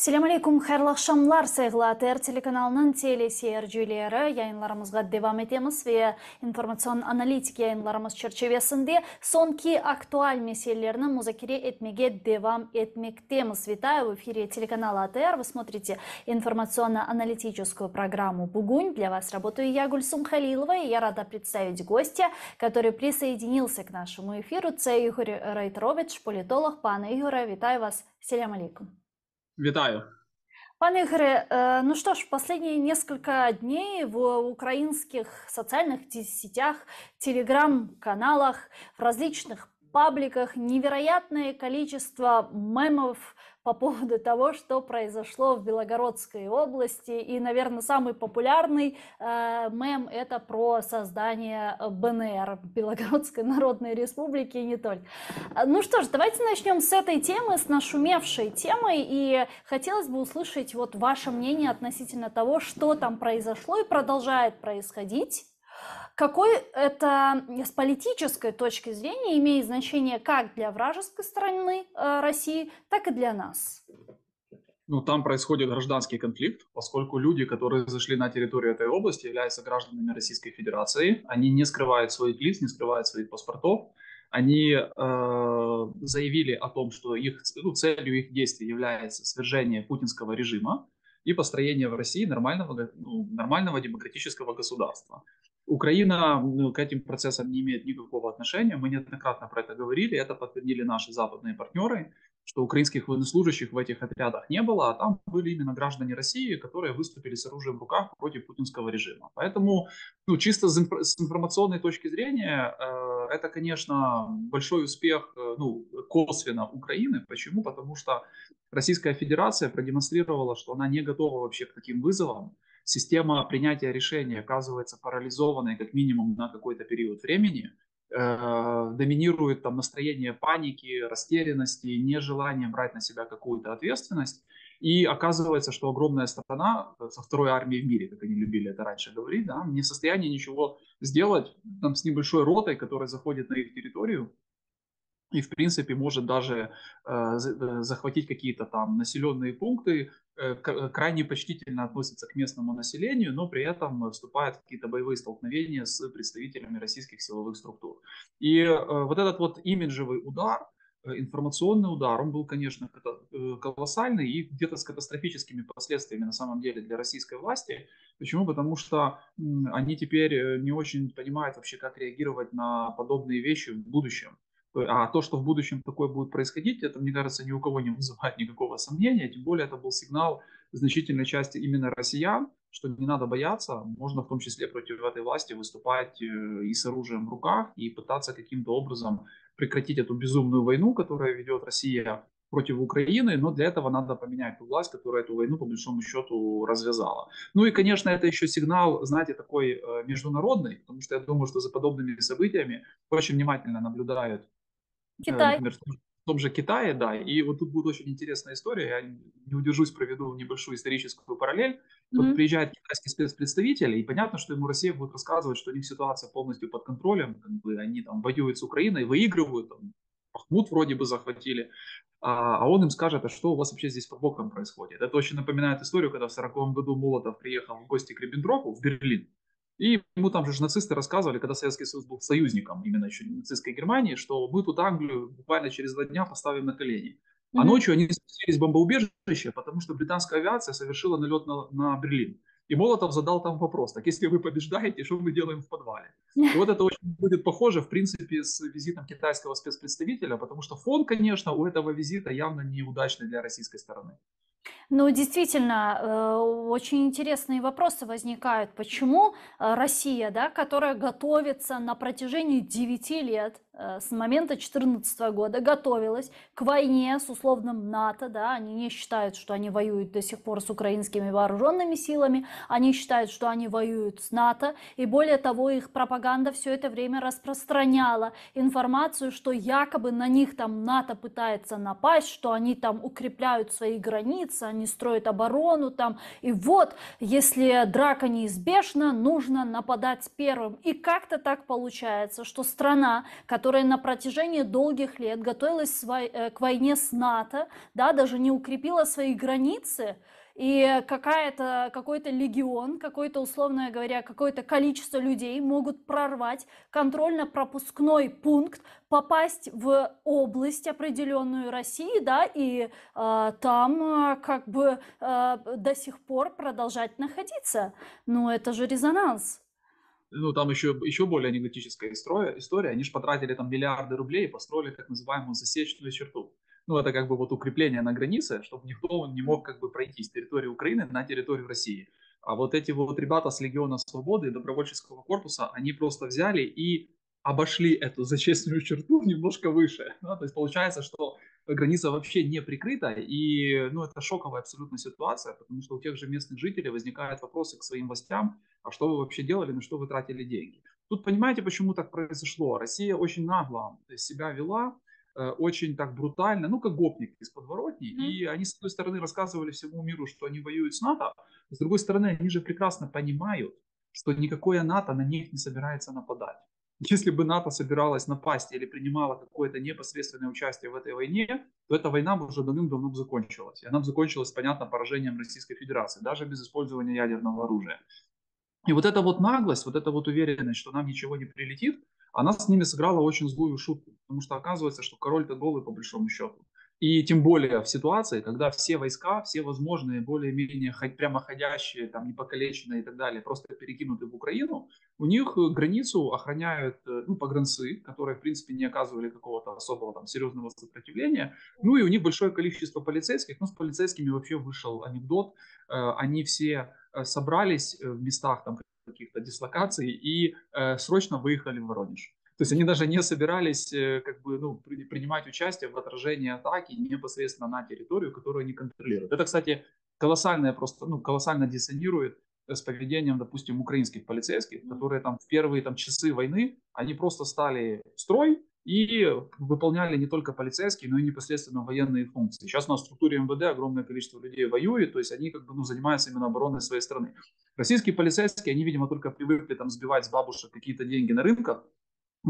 Assalamu alaikum, xayrlı akşamlar sevgili ATR telekanalının teleseyircileri. Yayınlarımızga devam etemiz ve informasyon analitik yayınlarımız çerçevesinde sonki aktual meselelerini muzakere etmeye devam etmektemiz. Витаю, в эфире телеканала АТР. Вы смотрите информационно-аналитическую программу «Бугунь». Для вас работаю я, Гульсум Халилова, и я рада представить гостя, который присоединился к нашему эфиру. Це Ігор Рейтерович, політолог. Пане Ігоре, вітаю вас. Assalamu alaikum. Витаю. Пане Игоре, ну что ж, в последние несколько дней в украинских социальных сетях, телеграм-каналах, в различных пабликах невероятное количество мемов по поводу того, что произошло в Белгородской области. И, наверное, самый популярный мем – это про создание БНР, Белгородской Народной Республики, и не только. Ну что ж, давайте начнем с этой темы, с нашумевшей темой. И хотелось бы услышать вот ваше мнение относительно того, что там произошло и продолжает происходить. Какой это с политической точки зрения имеет значение как для вражеской стороны России, так и для нас? Ну, там происходит гражданский конфликт, поскольку люди, которые зашли на территорию этой области, являются гражданами Российской Федерации. Они не скрывают своих лиц, не скрывают своих паспортов. Они заявили о том, что целью их действий является свержение путинского режима и построение в России нормального демократического государства. Украина к этим процессам не имеет никакого отношения. Мы неоднократно про это говорили. Это подтвердили наши западные партнеры, что украинских военнослужащих в этих отрядах не было, а там были именно граждане России, которые выступили с оружием в руках против путинского режима. Поэтому, чисто с информационной точки зрения, это, конечно, большой успех, косвенно Украины. Почему? Потому что Российская Федерация продемонстрировала, что она не готова вообще к таким вызовам. Система принятия решений оказывается парализованной как минимум на какой-то период времени. Доминирует там настроение паники, растерянности, нежелание брать на себя какую-то ответственность. И оказывается, что огромная страна со второй армией в мире, как они любили это раньше говорить, да, не в состоянии ничего сделать там, с небольшой ротой, которая заходит на их территорию. И, в принципе, может даже захватить какие-то там населенные пункты, крайне почтительно относится к местному населению, но при этом вступает в какие-то боевые столкновения с представителями российских силовых структур. И вот этот вот имиджевый удар, информационный удар, он был, конечно, колоссальный и где-то с катастрофическими последствиями на самом деле для российской власти. Почему? Потому что они теперь не очень понимают вообще, как реагировать на подобные вещи в будущем. А то, что в будущем такое будет происходить, это, мне кажется, ни у кого не вызывает никакого сомнения. Тем более это был сигнал значительной части именно россиян, что не надо бояться. Можно в том числе против этой власти выступать и с оружием в руках, и пытаться каким-то образом прекратить эту безумную войну, которую ведет Россия против Украины. Но для этого надо поменять ту власть, которая эту войну, по большому счету, развязала. Ну и, конечно, это еще сигнал, знаете, такой международный, потому что я думаю, что за подобными событиями очень внимательно наблюдают, Китай. например, в том же Китае, да, и вот тут будет очень интересная история, я не удержусь, проведу небольшую историческую параллель. Вот приезжает китайский спецпредставитель, и понятно, что ему Россия будет рассказывать, что у них ситуация полностью под контролем, как бы они там воюют с Украиной, выигрывают, там, Бахмут вроде бы захватили, а он им скажет, а что у вас вообще здесь под боком происходит. Это очень напоминает историю, когда в 1940 году Молотов приехал в гости к Риббентропу в Берлин. И ему там же нацисты рассказывали, когда Советский Союз был союзником именно еще нацистской Германии, что мы тут Англию буквально через 2 дня поставим на колени. А ночью они спустились в бомбоубежище, потому что британская авиация совершила налет на Берлин. И Молотов задал там вопрос: так если вы побеждаете, что мы делаем в подвале? И вот это очень будет похоже, в принципе, с визитом китайского спецпредставителя, потому что фон, конечно, у этого визита явно неудачный для российской стороны. Ну, действительно, очень интересные вопросы возникают. Почему Россия, да, которая готовится на протяжении 9 лет, с момента 2014 года, готовилась к войне с условным НАТО, да, они не считают, что они воюют до сих пор с украинскими вооруженными силами, они считают, что они воюют с НАТО, и более того, их пропаганда все это время распространяла информацию, что якобы на них там НАТО пытается напасть, что они там укрепляют свои границы, они строят оборону там, и вот, если драка неизбежна, нужно нападать первым. И как-то так получается, что страна, которая которая на протяжении долгих лет готовилась к войне с НАТО, да, даже не укрепила свои границы, и какой-то легион, какой-то, условно говоря, какое-то количество людей могут прорвать контрольно-пропускной пункт, попасть в область определенную России, да, и там до сих пор продолжать находиться. Ну, это же резонанс. Ну, там еще более анекдотическая история. Они же потратили там миллиарды рублей и построили так называемую засечную черту. Ну, это как бы вот укрепление на границе, чтобы никто не мог как бы пройти с территории Украины на территорию России. А вот эти вот ребята с Легиона Свободы и Добровольческого корпуса, они просто взяли и обошли эту зачетную черту немножко выше. Да? То есть получается, что граница вообще не прикрыта, и ну, это шоковая абсолютно ситуация, потому что у тех же местных жителей возникают вопросы к своим властям, а что вы вообще делали, на что вы тратили деньги. Тут понимаете, почему так произошло? Россия очень нагло себя вела, очень так брутально, ну, как гопник из подворотни, и они, с одной стороны, рассказывали всему миру, что они воюют с НАТО, с другой стороны, они же прекрасно понимают, что никакое НАТО на них не собирается нападать. Если бы НАТО собиралась напасть или принимала какое-то непосредственное участие в этой войне, то эта война бы уже давным-давно закончилась. И она бы закончилась, понятно, поражением Российской Федерации, даже без использования ядерного оружия. И вот эта вот наглость, вот эта вот уверенность, что нам ничего не прилетит, она с ними сыграла очень злую шутку. Потому что оказывается, что король-то голый по большому счету. И тем более в ситуации, когда все войска, все возможные, более-менее прямоходящие, там, непокалеченные и так далее, просто перекинуты в Украину, у них границу охраняют ну, погранцы, которые, в принципе, не оказывали какого-то особого там, серьезного сопротивления. Ну и у них большое количество полицейских. Ну, с полицейскими вообще вышел анекдот. Они все собрались в местах там, каких-то дислокаций и срочно выехали в Воронеж. То есть они даже не собирались как бы, ну, принимать участие в отражении атаки непосредственно на территорию, которую они контролируют. Это, кстати, колоссально диссонирует с поведением, допустим, украинских полицейских, которые там в первые там, часы войны, они просто стали в строй и выполняли не только полицейские, но и непосредственно военные функции. Сейчас у нас в структуре МВД огромное количество людей воюет, то есть они как бы, ну, занимаются именно обороной своей страны. Российские полицейские, они, видимо, только привыкли там сбивать с бабушек какие-то деньги на рынках.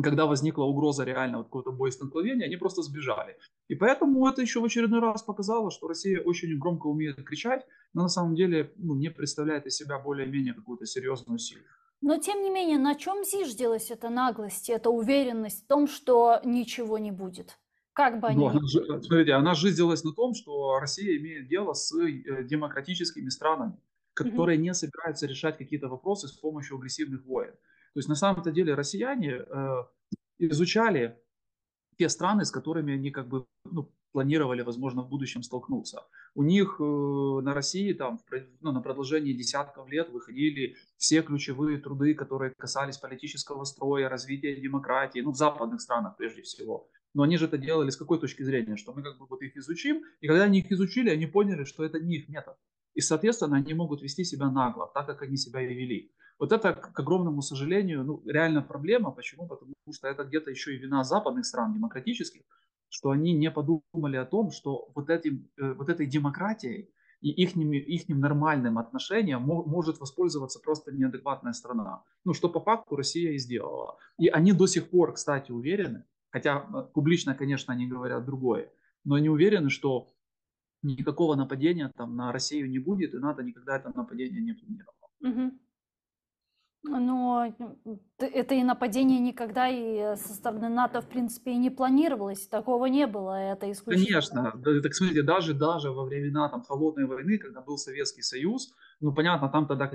Когда возникла угроза реально вот какого-то боестолкновения, они просто сбежали. И поэтому это еще в очередной раз показало, что Россия очень громко умеет кричать, но на самом деле ну, не представляет из себя более-менее какую-то серьезную силу. Но тем не менее, на чем зиждилась эта наглость, эта уверенность в том, что ничего не будет? Как бы они Ну, ни... смотрите, она жизнилась на том, что Россия имеет дело с демократическими странами, Мгм. которые не собираются решать какие-то вопросы с помощью агрессивных войн. То есть на самом-то деле россияне изучали те страны, с которыми они как бы ну, планировали, возможно, в будущем столкнуться. У них на России там ну, на продолжении десятков лет выходили все ключевые труды, которые касались политического строя, развития демократии, ну, в западных странах прежде всего. Но они же это делали с какой точки зрения? Что мы как бы вот их изучим, и когда они их изучили, они поняли, что это не их метод. И, соответственно, они могут вести себя нагло, так как они себя и вели. Вот это, к огромному сожалению, ну, реально проблема. Почему? Потому что это где-то еще и вина западных стран демократических, что они не подумали о том, что вот этой демократией и ихним нормальным отношением может воспользоваться просто неадекватная страна. Ну, что по факту Россия и сделала. И они до сих пор, кстати, уверены, хотя публично, конечно, они говорят другое, но они уверены, что никакого нападения там на Россию не будет, и НАТО никогда это нападение не планировало. Мгм. Но это и нападение никогда и со стороны НАТО, в принципе, и не планировалось. Такого не было. Это исключительно. Конечно, так смотрите, даже во времена там холодной войны, когда был Советский Союз, ну понятно, там тогда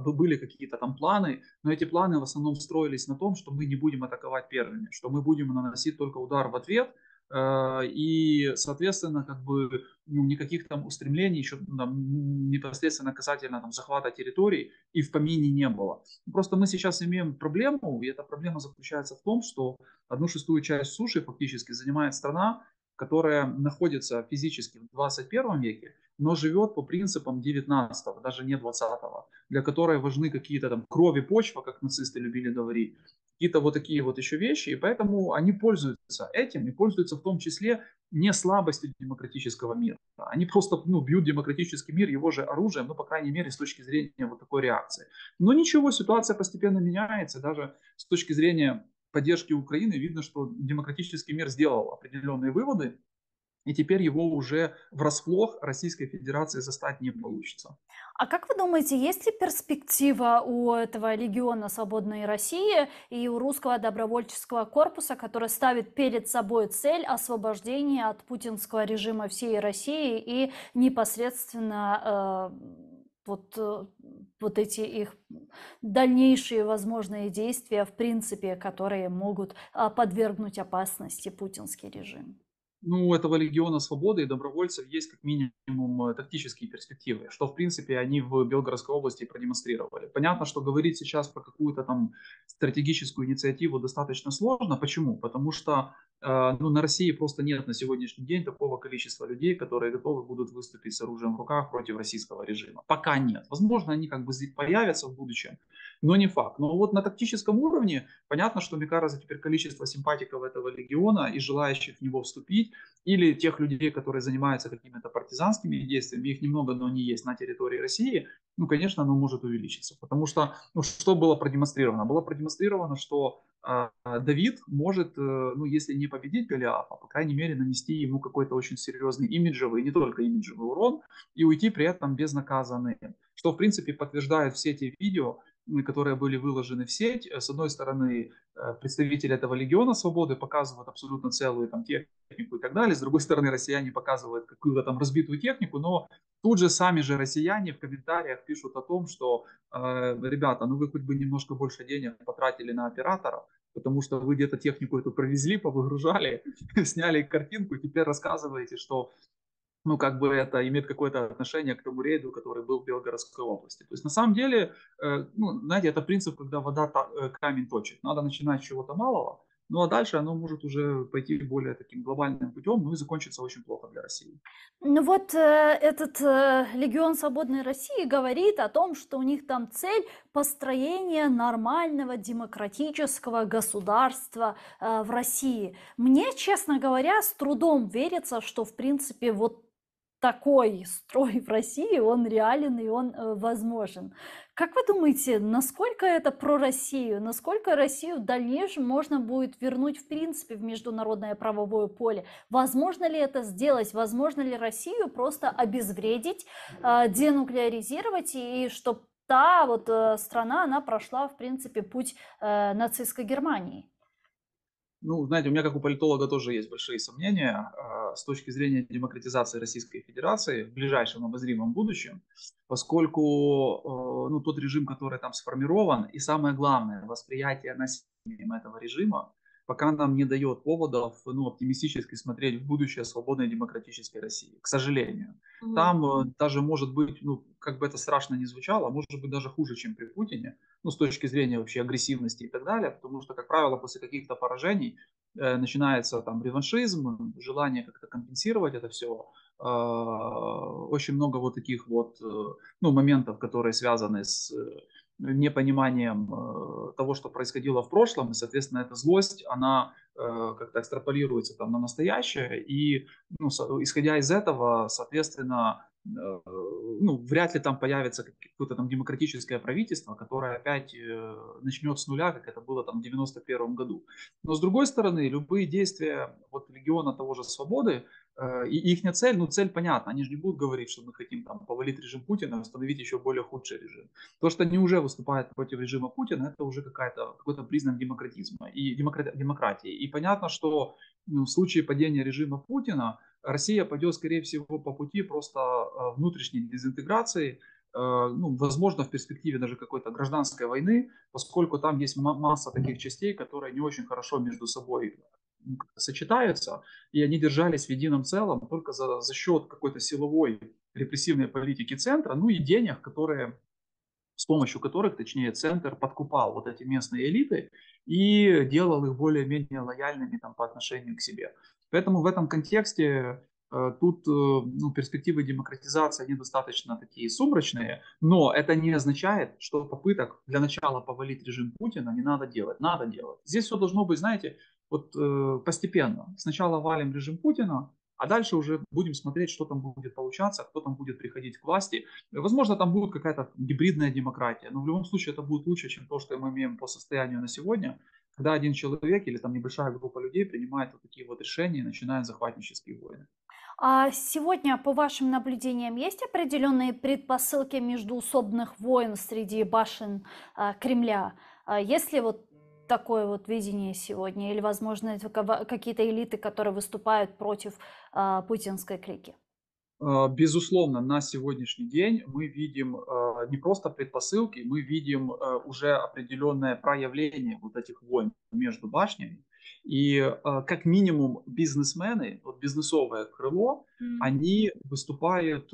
были какие-то там планы, но эти планы в основном строились на том, что мы не будем атаковать первыми, что мы будем наносить только удар в ответ, и, соответственно, как бы ну, никаких там устремлений еще там, непосредственно касательно там, захвата территорий и в помине не было. Просто мы сейчас имеем проблему, и эта проблема заключается в том, что 1/6 часть суши фактически занимает страна, которая находится физически в 21 веке, но живет по принципам 19-го, даже не 20-го, для которой важны какие-то там кровь и почва, как нацисты любили говорить, какие-то вот такие вот еще вещи, и поэтому они пользуются этим, и пользуются в том числе не слабостью демократического мира. Они просто ну, бьют демократический мир его же оружием, ну, по крайней мере, с точки зрения вот такой реакции. Но ничего, ситуация постепенно меняется, даже с точки зрения поддержки Украины видно, что демократический мир сделал определенные выводы, и теперь его уже врасплох Российской Федерации застать не получится. А как вы думаете, есть ли перспектива у этого легиона «Свободной России» и у русского добровольческого корпуса, который ставит перед собой цель освобождения от путинского режима всей России и непосредственно вот эти их дальнейшие возможные действия, в принципе, которые могут подвергнуть опасности путинский режим? Ну, у этого легиона свободы и добровольцев есть как минимум тактические перспективы, что, в принципе, они в Белгородской области продемонстрировали. Понятно, что говорить сейчас про какую-то там стратегическую инициативу достаточно сложно. Почему? Потому что ну, на России просто нет на сегодняшний день такого количества людей, которые готовы будут выступить с оружием в руках против российского режима. Пока нет. Возможно, они как бы появятся в будущем, но не факт. Но вот на тактическом уровне понятно, что, мне кажется, теперь количество симпатиков этого легиона и желающих в него вступить, или тех людей, которые занимаются какими-то партизанскими действиями, их немного, но они есть на территории России, ну, конечно, оно может увеличиться. Потому что, ну, что было продемонстрировано? Было продемонстрировано, что Давид может, ну, если не победить Голиафа, по крайней мере, нанести ему какой-то очень серьезный имиджевый, не только имиджевый урон, и уйти при этом безнаказанным. Что, в принципе, подтверждают все те видео, которые были выложены в сеть. С одной стороны, представители этого легиона свободы показывают абсолютно целую там технику и так далее. С другой стороны, россияне показывают какую-то там разбитую технику, но тут же сами же россияне в комментариях пишут о том, что ребята, ну вы хоть бы немножко больше денег потратили на операторов, потому что вы где-то технику эту провезли, повыгружали, сняли картинку, и теперь рассказываете, что ну, как бы это имеет какое-то отношение к тому рейду, который был в Белгородской области. То есть, на самом деле, ну, знаете, это принцип, когда вода камень точит. Надо начинать с чего-то малого, ну, а дальше оно может уже пойти более таким глобальным путем, ну, и закончиться очень плохо для России. Ну вот этот Легион Свободной России говорит о том, что у них там цель построения нормального демократического государства в России. Мне, честно говоря, с трудом верится, что в принципе вот такой строй в России, он реален и он возможен. Как вы думаете, насколько это про Россию? Насколько Россию в дальнейшем можно будет вернуть в принципе в международное правовое поле? Возможно ли это сделать? Возможно ли Россию просто обезвредить, денуклеаризировать, и чтобы та вот страна, она прошла, в принципе, путь нацистской Германии? Ну, знаете, у меня как у политолога тоже есть большие сомнения с точки зрения демократизации Российской Федерации в ближайшем обозримом будущем, поскольку ну, тот режим, который там сформирован, и самое главное, восприятие населением этого режима, пока нам не дает поводов ну, оптимистически смотреть в будущее свободной демократической России, к сожалению. Мгм. Там даже может быть, ну, как бы это страшно ни звучало, может быть даже хуже, чем при Путине, ну, с точки зрения вообще агрессивности и так далее, потому что, как правило, после каких-то поражений начинается там реваншизм, желание как-то компенсировать это все. Очень много вот таких вот ну, моментов, которые связаны с непониманием того, что происходило в прошлом, и, соответственно, эта злость, она как-то экстраполируется там на настоящее, и ну, исходя из этого, соответственно, ну, вряд ли там появится какое-то там демократическое правительство, которое опять начнет с нуля, как это было там в 91 году. Но с другой стороны, любые действия вот легиона того же Свободы, и их цель, ну цель понятна, они же не будут говорить, что мы хотим там повалить режим Путина и установить еще более худший режим. То, что они уже выступают против режима Путина, это уже какой-то признак демократизма и демократии. И понятно, что ну, в случае падения режима Путина Россия пойдет, скорее всего, по пути просто внутренней дезинтеграции, ну, возможно, в перспективе даже какой-то гражданской войны, поскольку там есть масса таких частей, которые не очень хорошо между собой сочетаются, и они держались в едином целом только за счет какой-то силовой репрессивной политики центра, ну и денег, которые с помощью которых, точнее, центр подкупал вот эти местные элиты и делал их более-менее лояльными там, по отношению к себе. Поэтому в этом контексте тут ну, перспективы демократизации они достаточно такие сумрачные, но это не означает, что попыток для начала повалить режим Путина не надо делать. Надо делать. Здесь все должно быть, знаете, вот постепенно. Сначала валим режим Путина, а дальше уже будем смотреть, что там будет получаться, кто там будет приходить к власти. Возможно, там будет какая-то гибридная демократия, но в любом случае это будет лучше, чем то, что мы имеем по состоянию на сегодня, когда один человек или там небольшая группа людей принимает вот такие вот решения и начинает захватнические войны. А сегодня, по вашим наблюдениям, есть определенные предпосылки междуусобных войн среди башен Кремля? Есть ли вот такое вот видение сегодня? Или, возможно, это какие-то элиты, которые выступают против путинской клики? Безусловно, на сегодняшний день мы видим не просто предпосылки, мы видим уже определенное проявление вот этих войн между башнями. И как минимум бизнесмены, вот бизнесовое крыло, они выступают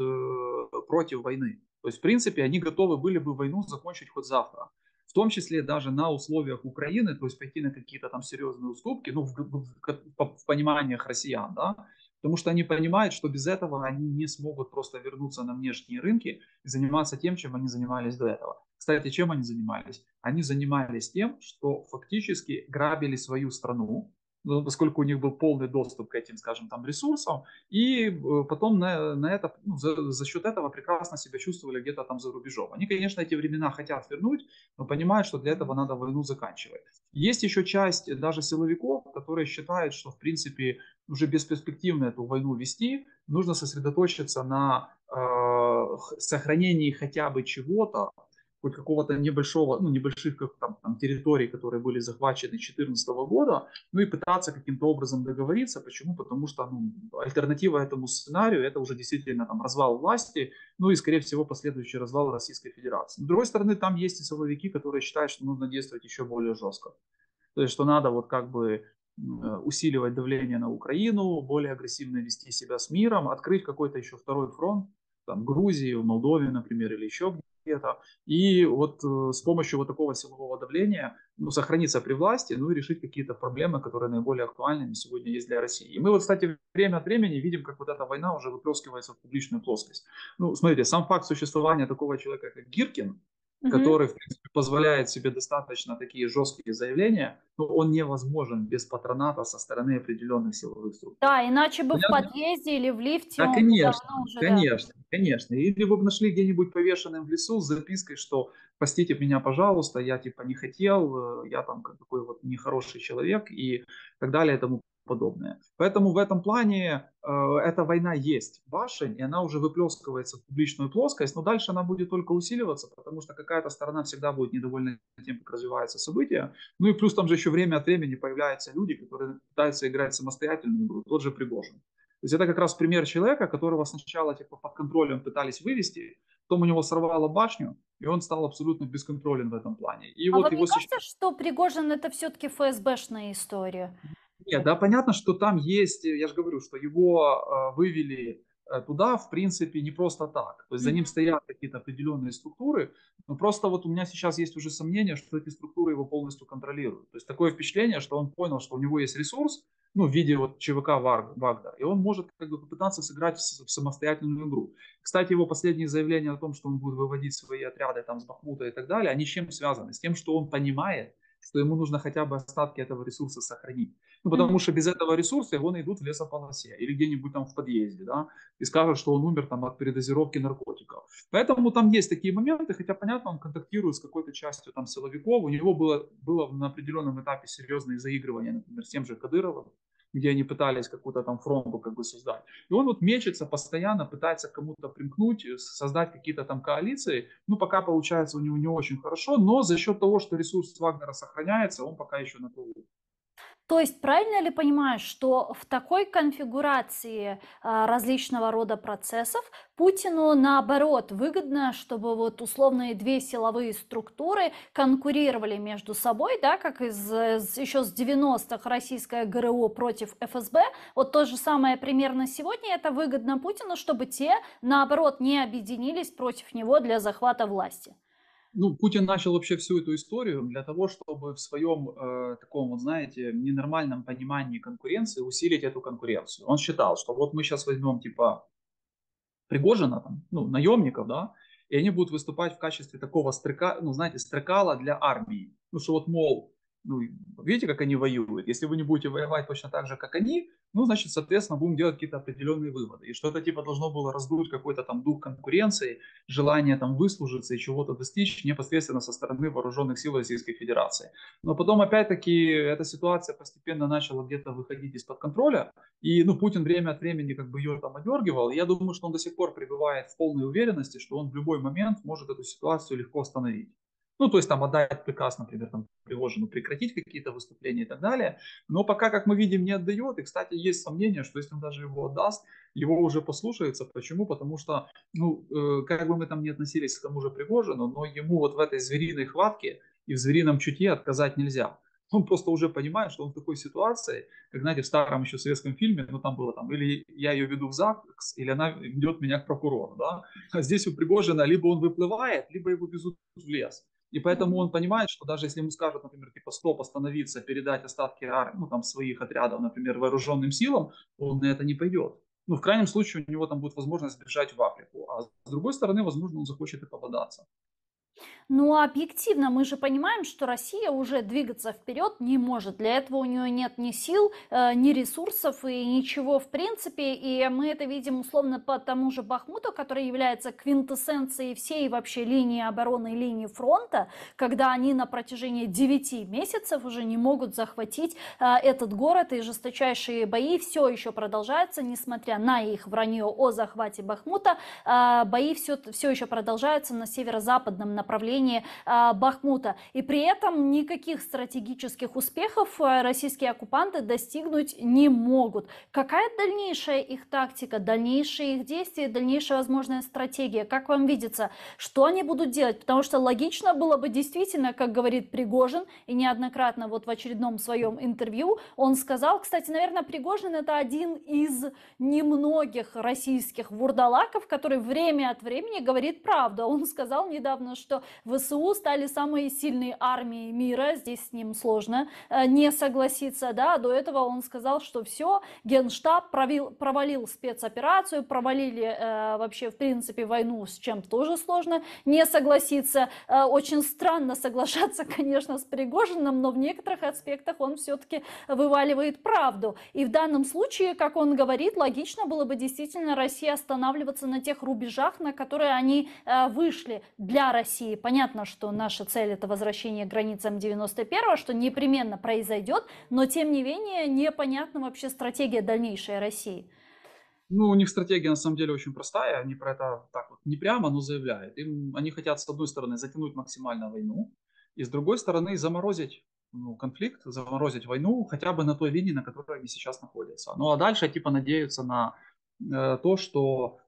против войны. То есть, в принципе, они готовы были бы войну закончить хоть завтра. В том числе даже на условиях Украины, то есть пойти на какие-то там серьезные уступки, ну, в пониманиях россиян, да, потому что они понимают, что без этого они не смогут просто вернуться на внешние рынки и заниматься тем, чем они занимались до этого. Кстати, чем они занимались? Они занимались тем, что фактически грабили свою страну, ну, поскольку у них был полный доступ к этим, скажем, там ресурсам, и потом на это, ну, за счет этого прекрасно себя чувствовали где-то там за рубежом. Они, конечно, эти времена хотят вернуть, но понимают, что для этого надо войну заканчивать. Есть еще часть даже силовиков, которые считают, что, в принципе, уже бесперспективно эту войну вести, нужно сосредоточиться на сохранении хотя бы чего-то, хоть какого-то небольшого, ну, небольших как там территорий, которые были захвачены 2014 года, ну и пытаться каким-то образом договориться. Почему? Потому что ну, альтернатива этому сценарию это уже действительно там развал власти, ну и, скорее всего, последующий развал Российской Федерации. С другой стороны, там есть и силовики, которые считают, что нужно действовать еще более жестко. То есть, что надо вот как бы усиливать давление на Украину, более агрессивно вести себя с миром, открыть какой-то еще второй фронт, там, в Грузии, в Молдове, например, или еще где-то. И вот с помощью вот такого силового давления ну, сохраниться при власти, ну и решить какие-то проблемы, которые наиболее актуальными сегодня есть для России. И мы вот, кстати, время от времени видим, как вот эта война уже выплескивается в публичную плоскость. Ну, смотрите, сам факт существования такого человека, как Гиркин, Мгм. который, в принципе, позволяет себе достаточно такие жесткие заявления, но он невозможен без патроната со стороны определенных силовых структур. Да, иначе бы в Понятно? подъезде или в лифте Да, он бы конечно, давно уже, да. конечно, конечно. Или вы бы нашли где-нибудь повешенным в лесу с запиской, что простите меня, пожалуйста, я типа не хотел, я там такой вот нехороший человек и так далее и тому подобное. Поэтому в этом плане эта война есть башень, и она уже выплескивается в публичную плоскость, но дальше она будет только усиливаться, потому что какая-то сторона всегда будет недовольна тем, как развиваются события. Ну и плюс там же еще время от времени появляются люди, которые пытаются играть самостоятельную игру, тот же Пригожин. То есть это как раз пример человека, которого сначала типа под контролем пытались вывести, потом у него сорвало башню, и он стал абсолютно бесконтролен в этом плане. И А вот вам не его сейчас... кажется, что Пригожин это все-таки ФСБшная история? Нет, да, понятно, что там есть, я же говорю, что его вывели туда, в принципе, не просто так. То есть за ним Мгм. стоят какие-то определенные структуры, но просто вот у меня сейчас есть уже сомнение, что эти структуры его полностью контролируют. То есть такое впечатление, что он понял, что у него есть ресурс, ну, в виде вот ЧВК Вагнер, и он может как бы попытаться сыграть в самостоятельную игру. Кстати, его последние заявления о том, что он будет выводить свои отряды там с Бахмута и так далее, они с чем связаны? С тем, что он понимает, что ему нужно хотя бы остатки этого ресурса сохранить. Ну, потому Мгм. что без этого ресурса его найдут в лесополосе или где-нибудь там в подъезде, да, и скажут, что он умер там от передозировки наркотиков. Поэтому там есть такие моменты, хотя, понятно, он контактирует с какой-то частью там силовиков, у него было на определенном этапе серьезные заигрывания, например, с тем же Кадыровым, где они пытались какую-то там фронту как бы создать. И он вот мечется постоянно, пытается к кому-то примкнуть, создать какие-то там коалиции. Ну, пока получается у него не очень хорошо, но за счет того, что ресурс Вагнера сохраняется, он пока еще на плаву. То есть правильно ли понимаю, что в такой конфигурации различного рода процессов Путину наоборот выгодно, чтобы вот условные две силовые структуры конкурировали между собой, да, как еще с 90-х российская ГРУ против ФСБ, вот то же самое примерно сегодня это выгодно Путину, чтобы те наоборот не объединились против него для захвата власти. Ну, Путин начал вообще всю эту историю для того, чтобы в своем таком, вот знаете, ненормальном понимании конкуренции усилить эту конкуренцию. Он считал, что вот мы сейчас возьмем типа Пригожина, там, ну, наемников, да, и они будут выступать в качестве такого стрека, ну, знаете, стрекала для армии. Ну, что вот, мол, Ну, видите, как они воюют. Если вы не будете воевать точно так же, как они, ну, значит, соответственно, будем делать какие-то определенные выводы. И что-то типа должно было раздуть какой-то там дух конкуренции, желание там выслужиться и чего-то достичь непосредственно со стороны вооруженных сил Российской Федерации. Но потом, опять-таки, эта ситуация постепенно начала где-то выходить из-под контроля, и, ну, Путин время от времени как бы ее там одергивал. И я думаю, что он до сих пор пребывает в полной уверенности, что он в любой момент может эту ситуацию легко остановить. Ну, то есть там отдать приказ, например, там, Пригожину прекратить какие-то выступления и так далее. Но пока, как мы видим, не отдает. И, кстати, есть сомнение, что если он даже его отдаст, его уже послушаются. Почему? Потому что, ну, как бы мы там ни относились к тому же Пригожину, но ему вот в этой звериной хватке и в зверином чутье отказать нельзя. Он просто уже понимает, что он в такой ситуации, как, знаете, в старом еще советском фильме, ну, там было там, или я ее веду в ЗАГС, или она ведет меня к прокурору, да. А здесь у Пригожина либо он выплывает, либо его везут в лес. И поэтому он понимает, что даже если ему скажут, например, типа стоп, остановиться, передать остатки ну, там, своих отрядов, например, вооруженным силам, он на это не пойдет. Ну, в крайнем случае, у него там будет возможность бежать в Африку. А с другой стороны, возможно, он захочет и пободаться. Ну, объективно мы же понимаем, что Россия уже двигаться вперед не может. Для этого у нее нет ни сил, ни ресурсов и ничего в принципе. И мы это видим условно по тому же Бахмуту, который является квинтэссенцией всей вообще линии обороны, линии фронта, когда они на протяжении 9 месяцев уже не могут захватить этот город. И жесточайшие бои все еще продолжаются, несмотря на их вранье о захвате Бахмута. Бои все еще продолжаются на северо-западном направлении Бахмута. И при этом никаких стратегических успехов российские оккупанты достигнуть не могут. Какая дальнейшая их тактика, дальнейшие их действия, дальнейшая возможная стратегия? Как вам видится, что они будут делать? Потому что логично было бы действительно, как говорит Пригожин, и неоднократно вот в очередном своем интервью он сказал, кстати, наверное, Пригожин это один из немногих российских вурдалаков, который время от времени говорит правду. Он сказал недавно, что ВСУ стали самой сильной армией мира, здесь с ним сложно не согласиться, да, до этого он сказал, что все, Генштаб провалил спецоперацию, провалили вообще в принципе войну, с чем тоже сложно не согласиться. Очень странно соглашаться, конечно, с Пригожиным, но в некоторых аспектах он все-таки вываливает правду. И в данном случае, как он говорит, логично было бы действительно России останавливаться на тех рубежах, на которые они вышли для России. Понятно, что наша цель это возвращение к границам 91-го, что непременно произойдет, но тем не менее непонятна вообще стратегия дальнейшей России. Ну, у них стратегия на самом деле очень простая, они про это так вот не прямо, но заявляют. Они хотят, с одной стороны, затянуть максимально войну, и с другой стороны, заморозить конфликт, заморозить войну хотя бы на той линии, на которой они сейчас находятся. Ну, а дальше типа надеются на то, что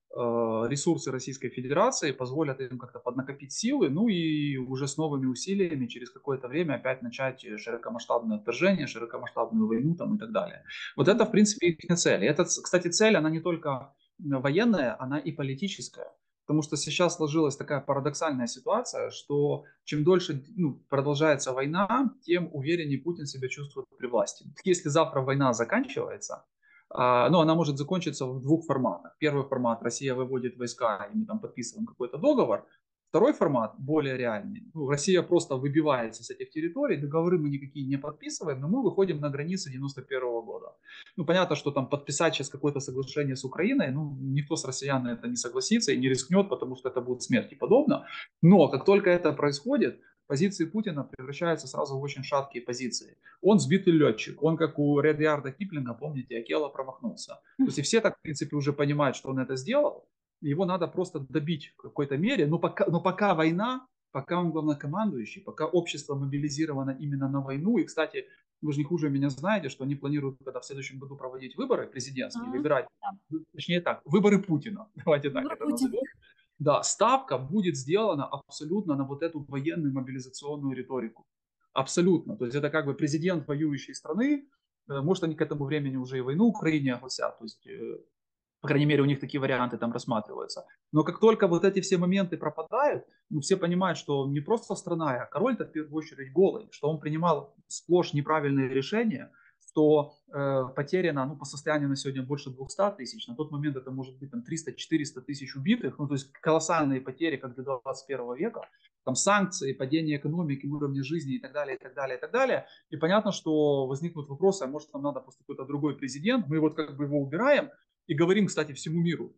ресурсы Российской Федерации позволят им как-то поднакопить силы, ну и уже с новыми усилиями через какое-то время опять начать широкомасштабное вторжение, широкомасштабную войну там и так далее. Вот это, в принципе, их цель. И это, кстати, цель, она не только военная, она и политическая. Потому что сейчас сложилась такая парадоксальная ситуация, что чем дольше продолжается война, тем увереннее Путин себя чувствует при власти. Если завтра война заканчивается, ну, она может закончиться в двух форматах. Первый формат — Россия выводит войска, и мы там подписываем какой-то договор. Второй формат, более реальный. Ну, Россия просто выбивается с этих территорий, договоры мы никакие не подписываем, но мы выходим на границы 91 года. Ну, понятно, что там подписать сейчас какое-то соглашение с Украиной, ну, никто с россиян на это не согласится и не рискнет, потому что это будет смерть и подобно. Но как только это происходит, позиции Путина превращаются сразу в очень шаткие позиции. Он сбитый летчик, он как у Редьярда Киплинга, помните, Акела промахнулся. То есть и все так, в принципе, уже понимают, что он это сделал, его надо просто добить в какой-то мере, но пока война, пока он главнокомандующий, пока общество мобилизировано именно на войну, и, кстати, вы же не хуже меня знаете, что они планируют, когда в следующем году проводить выборы президентские, выбирать, точнее так, выборы Путина, давайте так это назовем. Да, ставка будет сделана абсолютно на вот эту военную мобилизационную риторику. Абсолютно. То есть это как бы президент воюющей страны, может они к этому времени уже и войну Украине огласят, то есть, по крайней мере, у них такие варианты там рассматриваются. Но как только вот эти все моменты пропадают, ну, все понимают, что не просто страна, а король-то в первую очередь голый, что он принимал сплошь неправильные решения, что потеряно, ну, по состоянию на сегодня больше 200 тысяч. На тот момент это может быть там 300-400 тысяч убитых. Ну, то есть колоссальные потери, как для 21 века. Там санкции, падение экономики, уровня жизни и так далее, и так далее, и так далее. И понятно, что возникнут вопросы, а может нам надо просто какой-то другой президент. Мы вот как бы его убираем и говорим, кстати, всему миру,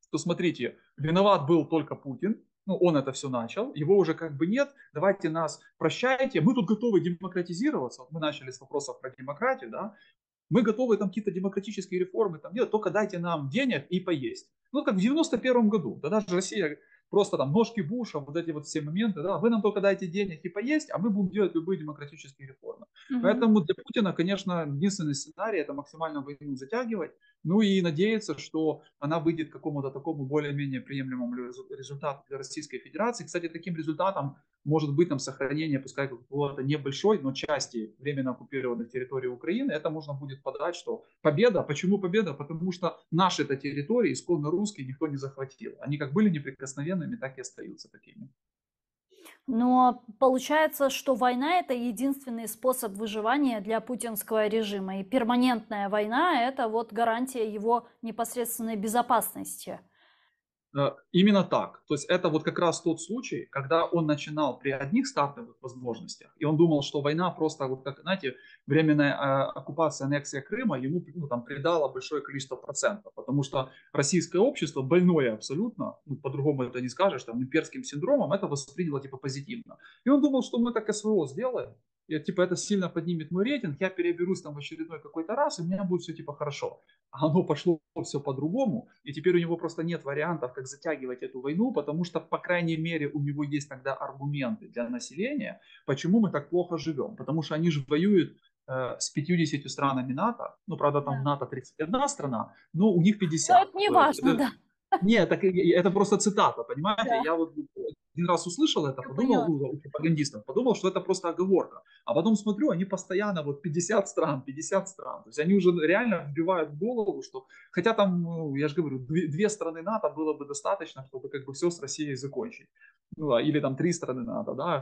что смотрите, виноват был только Путин, ну, он это все начал, его уже как бы нет, давайте нас прощайте, мы тут готовы демократизироваться, вот мы начали с вопросов про демократию, да, мы готовы там какие-то демократические реформы там делать, только дайте нам денег и поесть. Ну, как в 91 году, тогда же Россия просто там ножки Буша, вот эти вот все моменты, да, вы нам только дайте денег и поесть, а мы будем делать любые демократические реформы. Мгм. Поэтому для Путина, конечно, единственный сценарий – это максимально войну затягивать, ну и надеяться, что она выйдет к какому-то такому более-менее приемлемому результату для Российской Федерации. Кстати, таким результатом может быть там сохранение, пускай какого-то небольшой, но части временно оккупированных территорий Украины. Это можно будет подать, что победа. Почему победа? Потому что наши это территории, исконно русские, никто не захватил. Они как были неприкосновенными, так и остаются такими. Но получается, что война – это единственный способ выживания для путинского режима, и перманентная война – это вот гарантия его непосредственной безопасности. Именно так. То есть это вот как раз тот случай, когда он начинал при одних стартовых возможностях, и он думал, что война просто, вот как, знаете, временная оккупация, аннексия Крыма ему, ну, там, придала большое количество процентов, потому что российское общество, больное абсолютно, ну, по-другому это не скажешь, там, имперским синдромом, это восприняло типа позитивно. И он думал, что мы как СВО сделаем, и типа это сильно поднимет мой рейтинг, я переберусь там в очередной какой-то раз, и у меня будет все типа хорошо. А оно пошло все по-другому, и теперь у него просто нет вариантов, как затягивать эту войну, потому что, по крайней мере, у него есть тогда аргументы для населения, почему мы так плохо живем. Потому что они же воюют с 50 странами НАТО, ну, правда, там в Да. НАТО 31 страна, но у них Но 50. это не То есть важно, это, да. нет, так это просто цитата, понимаете? Да, Я вот один раз услышал это, я подумал, поняла. ну, у пропагандистов, подумал, что это просто оговорка. А потом смотрю, они постоянно вот 50 стран, 50 стран. То есть они уже реально вбивают в голову, что, хотя там, ну, я же говорю, две страны НАТО было бы достаточно, чтобы как бы все с Россией закончить. Ну, или там 3 страны НАТО, да,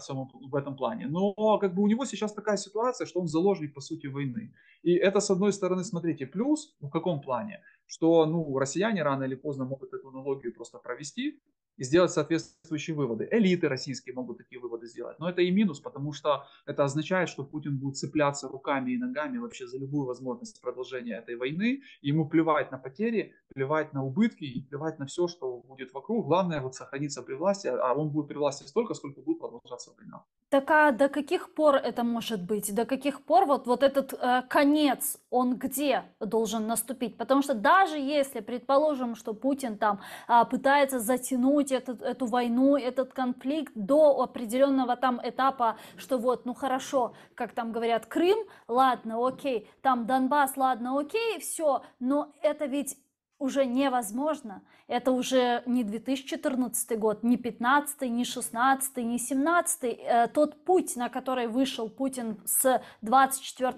в этом плане. Но как бы у него сейчас такая ситуация, что он заложник, по сути, войны. И это, с одной стороны, смотрите, плюс, в каком плане? Что, ну, россияне рано или поздно могут эту аналогию просто провести и сделать соответствующие выводы. Элиты российские могут такие выводы сделать. Но это и минус, потому что это означает, что Путин будет цепляться руками и ногами вообще за любую возможность продолжения этой войны. Ему плевать на потери, плевать на убытки и плевать на все, что будет вокруг. Главное вот сохраниться при власти, а он будет при власти столько, сколько будет продолжаться война. Так а до каких пор это может быть? До каких пор вот этот конец, он где должен наступить? Потому что даже если, предположим, что Путин там пытается затянуть эту войну, этот конфликт до определенного там этапа, что вот, ну хорошо, как там говорят, Крым, ладно, окей, там Донбасс, ладно, окей, все, но это ведь уже невозможно. Это уже не 2014 год, не 15, не 16, не 17. Тот путь, на который вышел Путин с 24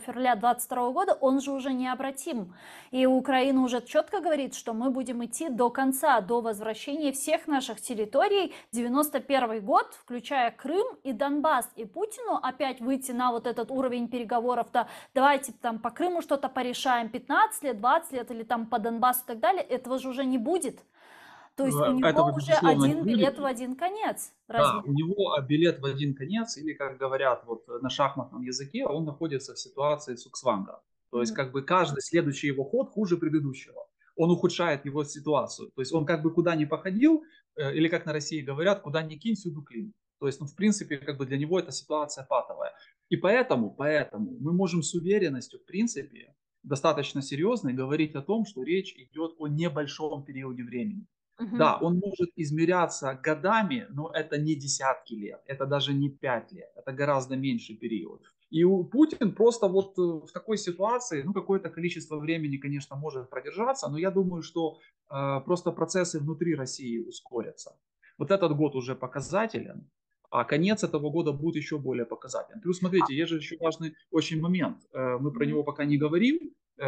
февраля 2022 года, он же уже необратим. И Украина уже четко говорит, что мы будем идти до конца, до возвращения всех наших территорий. 91 год, включая Крым и Донбасс. И Путину опять выйти на вот этот уровень переговоров-то, давайте там по Крыму что-то порешаем, 15 лет, 20 лет или там по Донбассу и так далее, этого же уже не будет. То есть у него Этого, уже безусловно, не один будет. билет в один конец. Да, Разве у нет? него билет в один конец, или, как говорят вот на шахматном языке, он находится в ситуации цуксванга. То есть Мгм. как бы каждый следующий его ход хуже предыдущего. Он ухудшает его ситуацию. То есть он как бы куда ни походил, или как на России говорят, куда ни кинь, всюду клин. То есть, ну, в принципе, как бы для него эта ситуация патовая. И поэтому мы можем с уверенностью, в принципе, достаточно серьезной говорить о том, что речь идет о небольшом периоде времени. Мгм. Да, он может измеряться годами, но это не десятки лет, это даже не 5 лет, это гораздо меньший период. И у Путин просто вот в такой ситуации, ну, какое-то количество времени, конечно, может продержаться, но я думаю, что просто процессы внутри России ускорятся. Вот этот год уже показателен, а конец этого года будет еще более показателен. Плюс, смотрите, есть же еще важный очень момент. Мы про Мгм. него пока не говорим,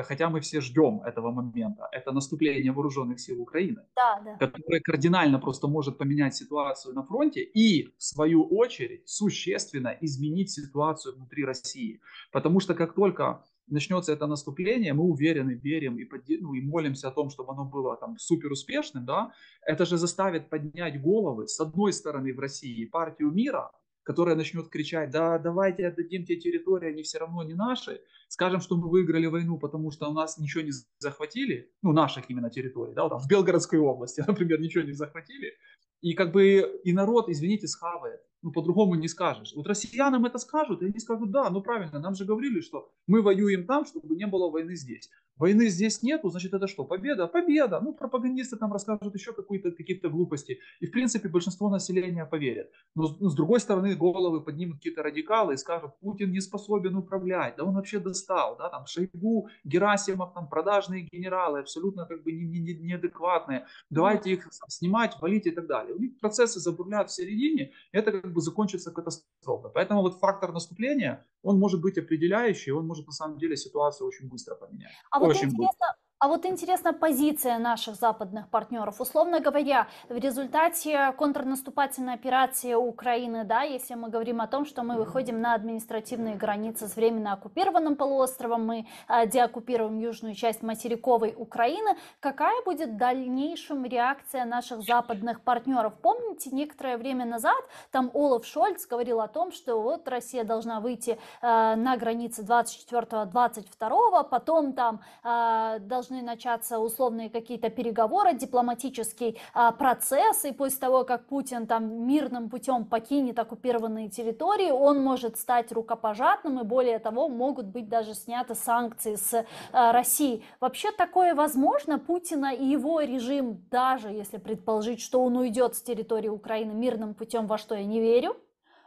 хотя мы все ждем этого момента, это наступление вооруженных сил Украины, Да, да. которое кардинально просто может поменять ситуацию на фронте и, в свою очередь, существенно изменить ситуацию внутри России. Потому что как только начнется это наступление, мы уверены, верим и молимся о том, чтобы оно было там супер успешным, да, это же заставит поднять головы, с одной стороны, в России партию мира, которая начнет кричать: да, давайте отдадим те территории, они все равно не наши, скажем, что мы выиграли войну, потому что у нас ничего не захватили, ну, наших именно территорий, да, вот там в Белгородской области, например, ничего не захватили, и как бы и народ, извините, схавает. Ну, по-другому не скажешь. Вот россиянам это скажут, и они скажут: да, ну правильно, нам же говорили, что мы воюем там, чтобы не было войны здесь. Войны здесь нету, значит, это что, победа? Победа. Ну, пропагандисты там расскажут еще какие-то глупости. И, в принципе, большинство населения поверит. Но, с другой стороны, головы поднимут какие-то радикалы и скажут: Путин не способен управлять, да он вообще достал, да, там Шойгу, Герасимов, там продажные генералы, абсолютно как бы неадекватные. Давайте их снимать, валить и так далее. У них процессы забурляют в середине, это как бы закончится катастрофой. Поэтому вот фактор наступления, он может быть определяющий, он может на самом деле ситуацию очень быстро поменять. А вот Очень быстро. интересно, интересна позиция наших западных партнеров. Условно говоря, в результате контрнаступательной операции Украины, да, если мы говорим о том, что мы выходим на административные границы с временно оккупированным полуостровом, мы деоккупируем южную часть материковой Украины, какая будет в дальнейшем реакция наших западных партнеров? Помните, некоторое время назад там Олаф Шольц говорил о том, что вот Россия должна выйти на границы 24-22, потом там должны начаться условные какие-то переговоры, дипломатический процесс, и после того, как Путин там мирным путем покинет оккупированные территории, он может стать рукопожатным, и более того, могут быть даже сняты санкции с России. Вообще такое возможно? Путина и его режим, даже если предположить, что он уйдет с территории Украины мирным путем, во что я не верю,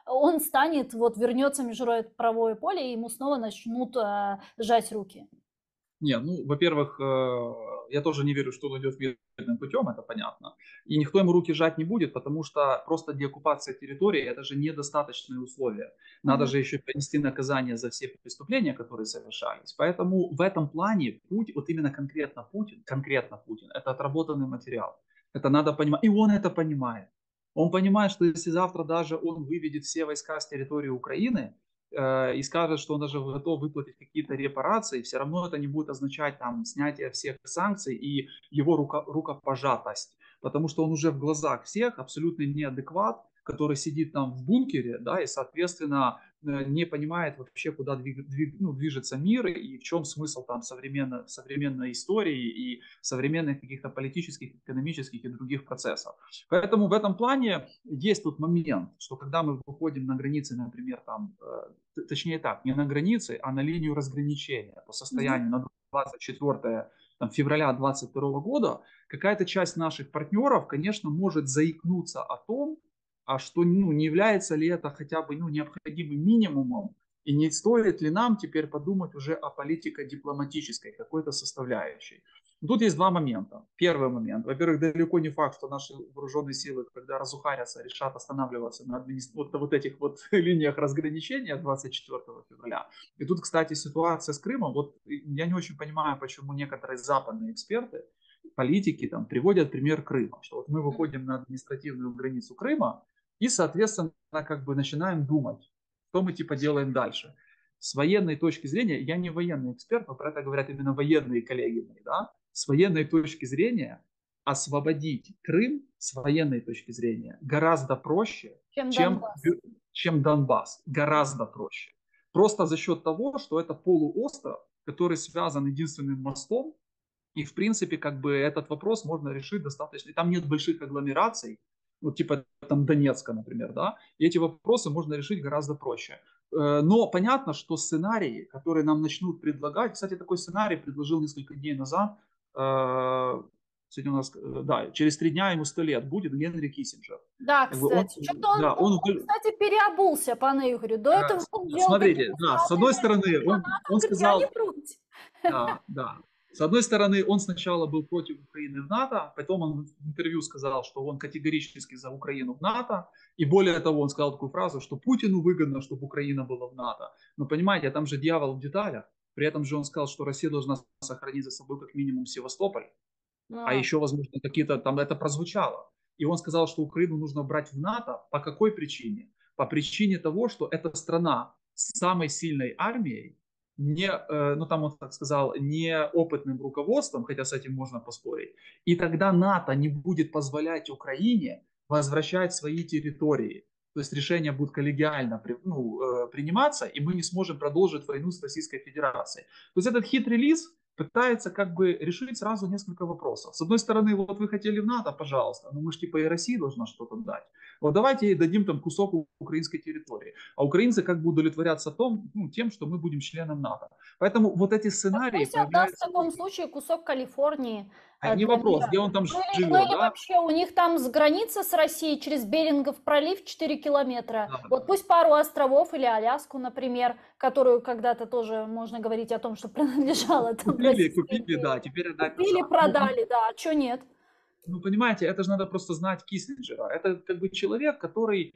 он станет, вот вернется в международное поле, и ему снова начнут сжать руки. Не, ну, во-первых, я тоже не верю, что он идет мирным путем, это понятно. И никто ему руки жать не будет, потому что просто деоккупация территории – это же недостаточные условия. Надо же еще понести наказание за все преступления, которые совершались. Поэтому в этом плане вот именно конкретно Путин, это отработанный материал. Это надо понимать. И он это понимает. Он понимает, что если завтра даже он выведет все войска с территории Украины, и скажет, что он даже готов выплатить какие-то репарации, все равно это не будет означать там снятие всех санкций и его рукопожатость, потому что он уже в глазах всех абсолютно неадекват, который сидит там в бункере, да, и, соответственно, не понимает вообще, куда движется мир и в чем смысл там современной истории и современных каких-то политических, экономических и других процессов. Поэтому в этом плане есть тут момент, что когда мы выходим на границы, например, там, точнее так, не на границы, а на линию разграничения по состоянию на 24 февраля 2022 года, какая-то часть наших партнеров, конечно, может заикнуться о том, а что, ну, не является ли это хотя бы, ну, необходимым минимумом, и не стоит ли нам теперь подумать уже о политико-дипломатической какой-то составляющей. Тут есть два момента. Первый момент. Во-первых, далеко не факт, что наши вооруженные силы, когда разухарятся, решат останавливаться на вот этих вот линиях разграничения 24 февраля. И тут, кстати, ситуация с Крымом. Вот я не очень понимаю, почему некоторые западные эксперты, политики там приводят пример Крыма. Что вот мы выходим на административную границу Крыма и, соответственно, как бы начинаем думать, что мы типа делаем дальше. С военной точки зрения, я не военный эксперт, но про это говорят именно военные коллеги мои, да, с военной точки зрения освободить Крым с военной точки зрения гораздо проще, чем Донбасс. Гораздо проще. Просто за счет того, что это полуостров, который связан единственным мостом, и в принципе как бы этот вопрос можно решить достаточно. И там нет больших агломераций, ну типа там Донецка, например, да, и эти вопросы можно решить гораздо проще. Но понятно, что сценарии, которые нам начнут предлагать, кстати, такой сценарий предложил несколько дней назад, сегодня у нас, да, через 3 дня ему 100 лет будет Генри Киссинджер. Да, Как бы он, кстати. Что-то он, да, он, кстати, переобулся, пане Игорю. До этого он делал смотрите, какие-то да, с одной стороны, он говорит, я не сказал, пруть. да, да. С одной стороны, он сначала был против Украины в НАТО, потом он в интервью сказал, что он категорически за Украину в НАТО, и более того, он сказал такую фразу, что Путину выгодно, чтобы Украина была в НАТО. Но понимаете, там же дьявол в деталях. При этом же он сказал, что Россия должна сохранить за собой как минимум Севастополь, а А, еще, возможно, какие-то там это прозвучало. И он сказал, что Украину нужно брать в НАТО. По какой причине? По причине того, что это страна с самой сильной армией, не, ну там он так сказал, неопытным руководством, хотя с этим можно поспорить. И тогда НАТО не будет позволять Украине возвращать свои территории. То есть решения будут коллегиально приниматься, и мы не сможем продолжить войну с Российской Федерацией. То есть этот хитрый лис пытается как бы решить сразу несколько вопросов. С одной стороны, вот вы хотели в НАТО, пожалуйста, но мы же типа и России должна что-то дать. Вот давайте ей дадим там кусок украинской территории. А украинцы как бы удовлетворятся тем, что мы будем членом НАТО. Поэтому вот эти так сценарии пусть отдаст в появляются таком очень. случае кусок Калифорнии А не для вопрос, мира. где он там Ну живет, или да? вообще у них там с границы с Россией через Берингов пролив 4 километра. Да, Вот да. пусть пару островов или Аляску, например, которую когда-то тоже можно говорить о том, что принадлежала там Купили, Российской купили, империи. да, теперь отдать Купили, назад. Ну, продали, да, а чё нет? Ну, понимаете, это же надо просто знать Киссинджера. Это как бы человек, который,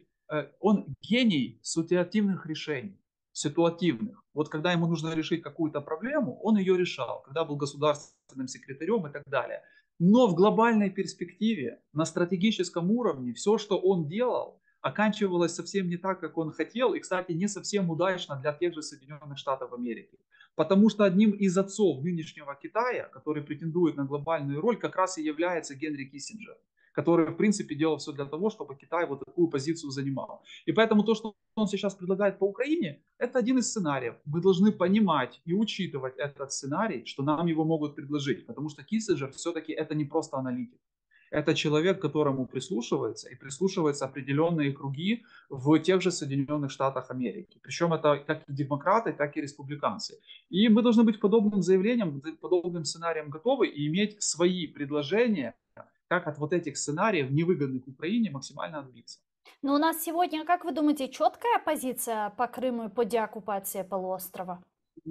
он гений ситуативных решений, ситуативных. Вот когда ему нужно решить какую-то проблему, он ее решал, когда был государственным секретарем и так далее. Но в глобальной перспективе, на стратегическом уровне, все, что он делал, оканчивалось совсем не так, как он хотел, и, кстати, не совсем удачно для тех же Соединенных Штатов Америки. Потому что одним из отцов нынешнего Китая, который претендует на глобальную роль, как раз и является Генри Киссинджер, который, в принципе, делал все для того, чтобы Китай вот такую позицию занимал. И поэтому то, что он сейчас предлагает по Украине, это один из сценариев. Мы должны понимать и учитывать этот сценарий, что нам его могут предложить. Потому что Киссинджер все-таки это не просто аналитик. Это человек, к которому прислушивается, и прислушиваются определенные круги в тех же Соединенных Штатах Америки. Причем это как и демократы, так и республиканцы. И мы должны быть к подобным заявлениям, подобным сценариям готовы и иметь свои предложения, как от вот этих сценариев, невыгодных Украине, максимально отбиться. Но у нас сегодня, как вы думаете, четкая позиция по Крыму и по деоккупации полуострова?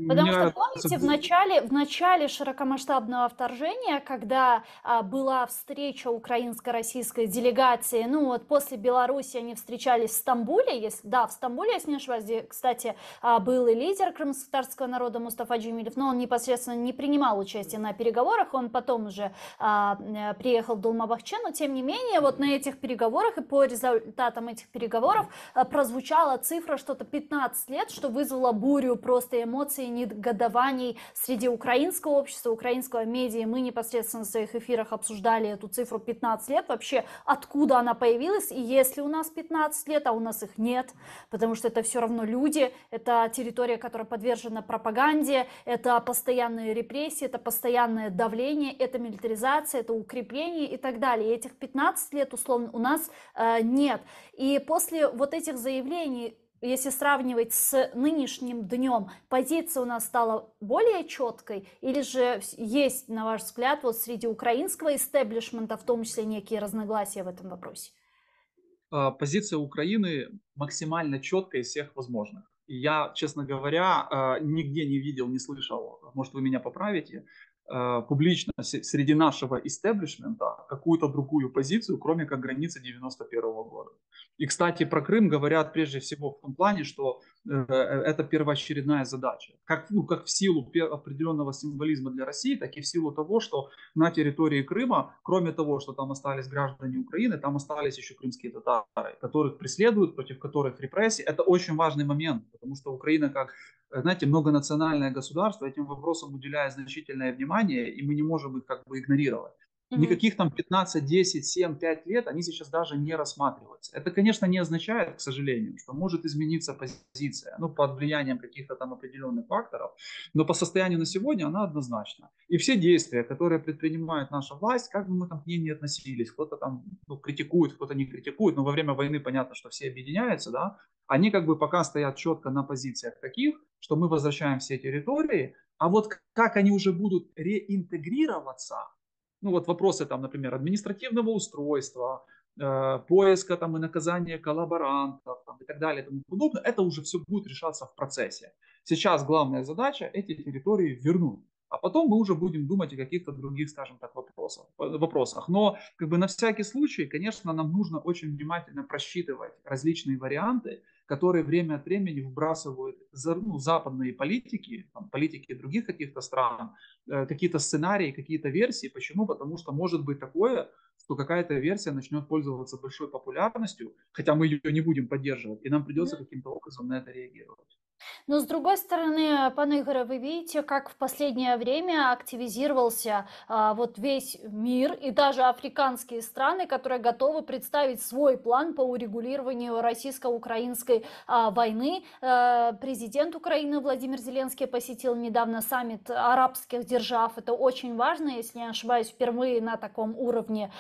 Потому Мне что кажется, помните, в начале широкомасштабного вторжения, когда была встреча украинско-российской делегации, ну вот после Беларуси они встречались в Стамбуле, да, в Стамбуле, если не ошибаюсь, где, кстати, был и лидер крымско-татарского народа Мустафа Джемилев, но он непосредственно не принимал участие на переговорах, он потом уже приехал в Долмабахче, но тем не менее, вот на этих переговорах и по результатам этих переговоров прозвучала цифра что-то 15 лет, что вызвало бурю просто эмоций, негодований среди украинского общества, украинского медиа. Мы непосредственно в своих эфирах обсуждали эту цифру 15 лет. Вообще, откуда она появилась? И если у нас 15 лет, а у нас их нет, потому что это все равно люди, это территория, которая подвержена пропаганде, это постоянные репрессии, это постоянное давление, это милитаризация, это укрепление и так далее. И этих 15 лет, условно, у нас нет. И после вот этих заявлений, если сравнивать с нынешним днем, позиция у нас стала более четкой, или же есть, на ваш взгляд, вот среди украинского истеблишмента в том числе некие разногласия в этом вопросе? позиция Украины максимально четкая из всех возможных. И я, честно говоря, нигде не видел, не слышал, может вы меня поправите, публично среди нашего истеблишмента какую-то другую позицию, кроме как границы 91 года. И, кстати, про Крым говорят прежде всего в том плане, что это первоочередная задача. Как в силу определенного символизма для России, так и в силу того, что на территории Крыма, кроме того, что там остались граждане Украины, там остались еще крымские татары, которых преследуют, против которых репрессии. Это очень важный момент, потому что Украина, как, знаете, многонациональное государство, этим вопросам уделяет значительное внимание, и мы не можем их как бы игнорировать. Мгм. Никаких там 15, 10, 7, 5 лет, они сейчас даже не рассматриваются. Это, конечно, не означает, к сожалению, что может измениться позиция, ну, под влиянием каких-то там определенных факторов, но по состоянию на сегодня она однозначна. И все действия, которые предпринимает наша власть, как бы мы там к ней не относились, кто-то там критикует, кто-то не критикует, но во время войны понятно, что все объединяются, да, они как бы пока стоят четко на позициях таких, что мы возвращаем все территории, а вот как они уже будут реинтегрироваться, ну вот вопросы там, например, административного устройства, поиска там и наказания коллаборантов там, и так далее и тому подобное, это уже все будет решаться в процессе. Сейчас главная задача эти территории вернуть. А потом мы уже будем думать о каких-то других, скажем так, вопросах. Но как бы на всякий случай, конечно, нам нужно очень внимательно просчитывать различные варианты, которые время от времени вбрасывают западные политики, там, политики других каких-то стран, какие-то сценарии, какие-то версии. Почему? Потому что может быть такое, что какая-то версия начнет пользоваться большой популярностью, хотя мы ее не будем поддерживать, и нам придется каким-то образом на это реагировать. Но с другой стороны, пан Игорь, вы видите, как в последнее время активизировался вот весь мир и даже африканские страны, которые готовы представить свой план по урегулированию российско-украинской войны. Президент Украины Владимир Зеленский посетил недавно саммит арабских держав. Это очень важно, если не ошибаюсь, впервые на таком уровне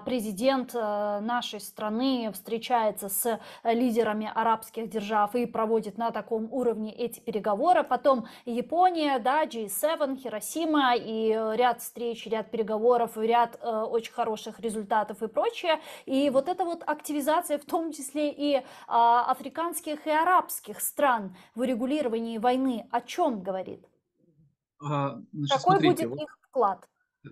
президент нашей страны встречается с лидерами арабских держав и проводит на таком уровне эти переговоры. Потом Япония, да, G7, Хиросима и ряд встреч, ряд переговоров, ряд очень хороших результатов и прочее. И вот эта вот активизация, в том числе и африканских и арабских стран в урегулировании войны, о чем говорит? Значит, Какой смотрите, будет вот их вклад?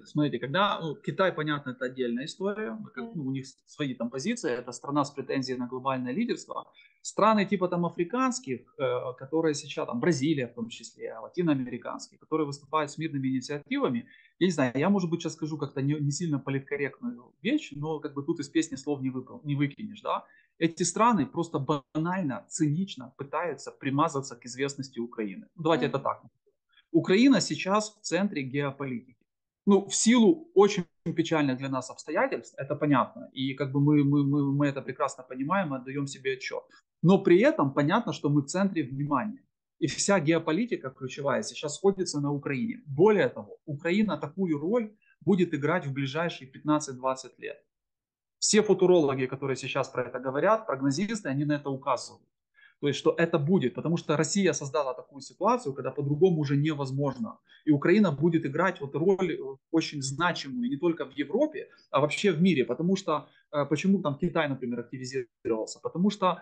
смотрите, когда Китай, понятно, это отдельная история, М. у них свои там позиции, это страна с претензией на глобальное лидерство. Страны типа там африканских, которые сейчас, там Бразилия в том числе, латиноамериканские, которые выступают с мирными инициативами, я не знаю, я, может быть, сейчас скажу как-то не сильно политкорректную вещь, но как бы тут из песни слов не выкинешь, да. Эти страны просто банально, цинично пытаются примазаться к известности Украины. Ну, давайте это Мгм. так. Украина сейчас в центре геополитики. Ну, в силу очень печальных для нас обстоятельств, это понятно. И как бы мы это прекрасно понимаем, отдаем себе отчет. Но при этом понятно, что мы в центре внимания. И вся геополитика ключевая сейчас сходится на Украине. Более того, Украина такую роль будет играть в ближайшие 15-20 лет. Все футурологи, которые сейчас про это говорят, прогнозисты, они на это указывают. То есть, что это будет, потому что Россия создала такую ситуацию, когда по-другому уже невозможно. И Украина будет играть вот роль очень значимую не только в Европе, а вообще в мире. Потому что, почему там Китай, например, активизировался? Потому что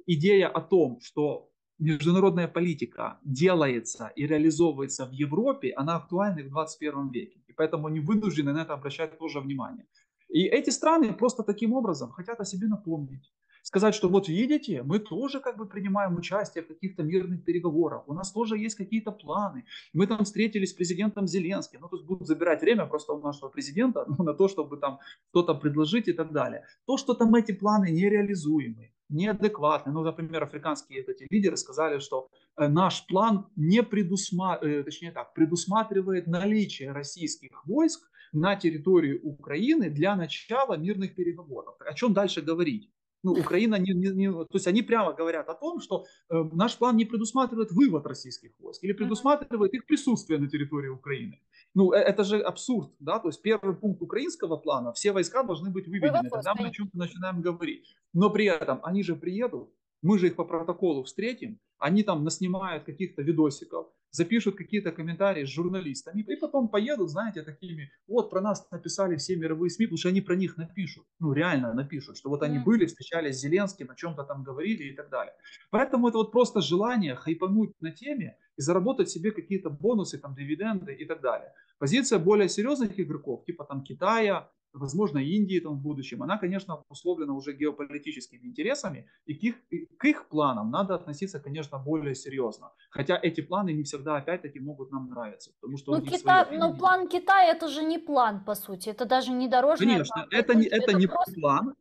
идея о том, что международная политика делается и реализовывается в Европе, она актуальна и в 21 веке. И поэтому они вынуждены на это обращать тоже внимание. И эти страны просто таким образом хотят о себе напомнить. Сказать, что вот видите, мы тоже как бы принимаем участие в каких-то мирных переговорах, у нас тоже есть какие-то планы, мы там встретились с президентом Зеленским, ну то есть будут забирать время просто у нашего президента на то, чтобы там что-то предложить и так далее. То, что там эти планы нереализуемы, неадекватны, ну, например, африканские эти лидеры сказали, что наш план не предусматривает наличие российских войск на территории Украины для начала мирных переговоров. О чем дальше говорить? Ну, Украина то есть они прямо говорят о том, что наш план не предусматривает вывод российских войск или Мгм. предусматривает их присутствие на территории Украины. Ну, это же абсурд, да, то есть первый пункт украинского плана, все войска должны быть Вывод выведены, войск, тогда мы о конечно. чем-то начинаем говорить. Но при этом они же приедут, мы же их по протоколу встретим, они там наснимают каких-то видосиков, запишут какие-то комментарии с журналистами, и потом поедут, знаете, такими, вот про нас написали все мировые СМИ, потому что они про них напишут, ну реально напишут, что вот они были, Мгм. встречались с Зеленским, о чем-то там говорили и так далее. Поэтому это вот просто желание хайпануть на теме и заработать себе какие-то бонусы, там, дивиденды и так далее. Позиция более серьезных игроков, типа там Китая, возможно, Индии там в будущем, она, конечно, обусловлена уже геополитическими интересами, и к их планам надо относиться, конечно, более серьезно. Хотя эти планы не всегда, опять-таки, могут нам нравиться, потому что у Ну, них свое Но видение. план Китая это же не план, по сути. Это даже не дорожная Конечно, карта. Это, это это не просто... план,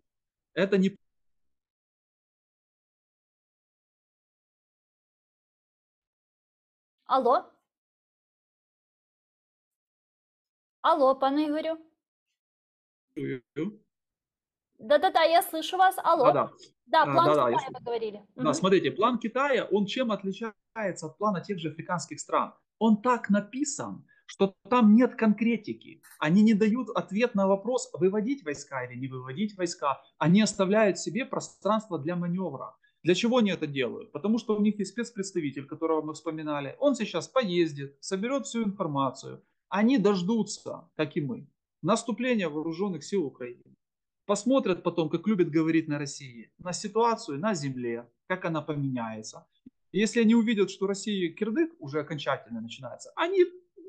это не... Алло? Алло, пан Игорю? Да-да-да, я слышу вас. Алло? Да-да, Да, план да-да, Китая если... вы говорили. Да, Мгм. смотрите, план Китая, он чем отличается от плана тех же африканских стран? Он так написан, что там нет конкретики. Они не дают ответ на вопрос, выводить войска или не выводить войска. Они оставляют себе пространство для маневра. Для чего они это делают? Потому что у них есть спецпредставитель, которого мы вспоминали. Он сейчас поездит, соберет всю информацию. Они дождутся, как и мы, наступления вооруженных сил Украины. Посмотрят потом, как любят говорить на России, на ситуацию на земле, как она поменяется. И если они увидят, что Россия кирдык уже окончательно начинается, они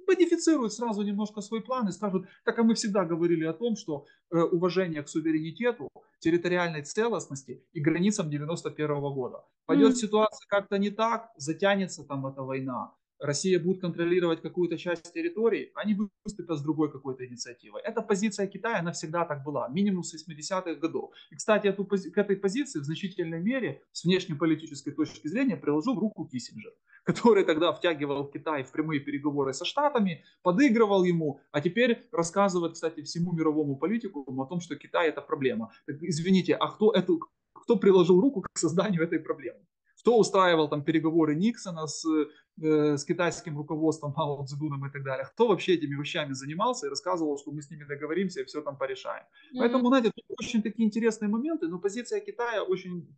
модифицируют сразу немножко свой план и скажут, так а мы всегда говорили о том, что уважение к суверенитету, территориальной целостности и границам 91 года. Пойдет М. ситуация как-то не так, затянется там эта война, Россия будет контролировать какую-то часть территории, они выступят с другой какой-то инициативой. Эта позиция Китая, она всегда так была, минимум с 80-х годов. И, кстати, к этой позиции в значительной мере с внешнеполитической точки зрения приложил руку Киссинджер, который тогда втягивал Китай в прямые переговоры со Штатами, подыгрывал ему, а теперь рассказывает, кстати, всему мировому политику о том, что Китай это проблема. Так, извините, а кто приложил руку к созданию этой проблемы? Кто устраивал там переговоры Никсона с китайским руководством, Мао Цзэдуном и так далее? Кто вообще этими вещами занимался и рассказывал, что мы с ними договоримся и все там порешаем? Мгм. Поэтому, знаете, тут очень такие интересные моменты, но позиция Китая очень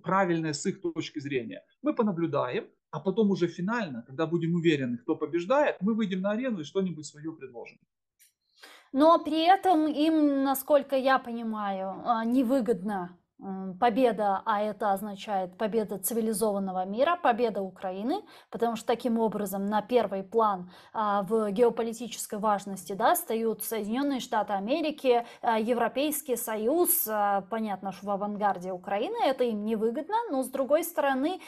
правильная с их точки зрения. Мы понаблюдаем, а потом уже финально, когда будем уверены, кто побеждает, мы выйдем на арену и что-нибудь свое предложим. Но при этом им, насколько я понимаю, невыгодна победа, а это означает победа цивилизованного мира, победа Украины, потому что таким образом на первый план в геополитической важности, да, встают Соединенные Штаты Америки, Европейский Союз, понятно, что в авангарде Украины, это им невыгодно, но с другой стороны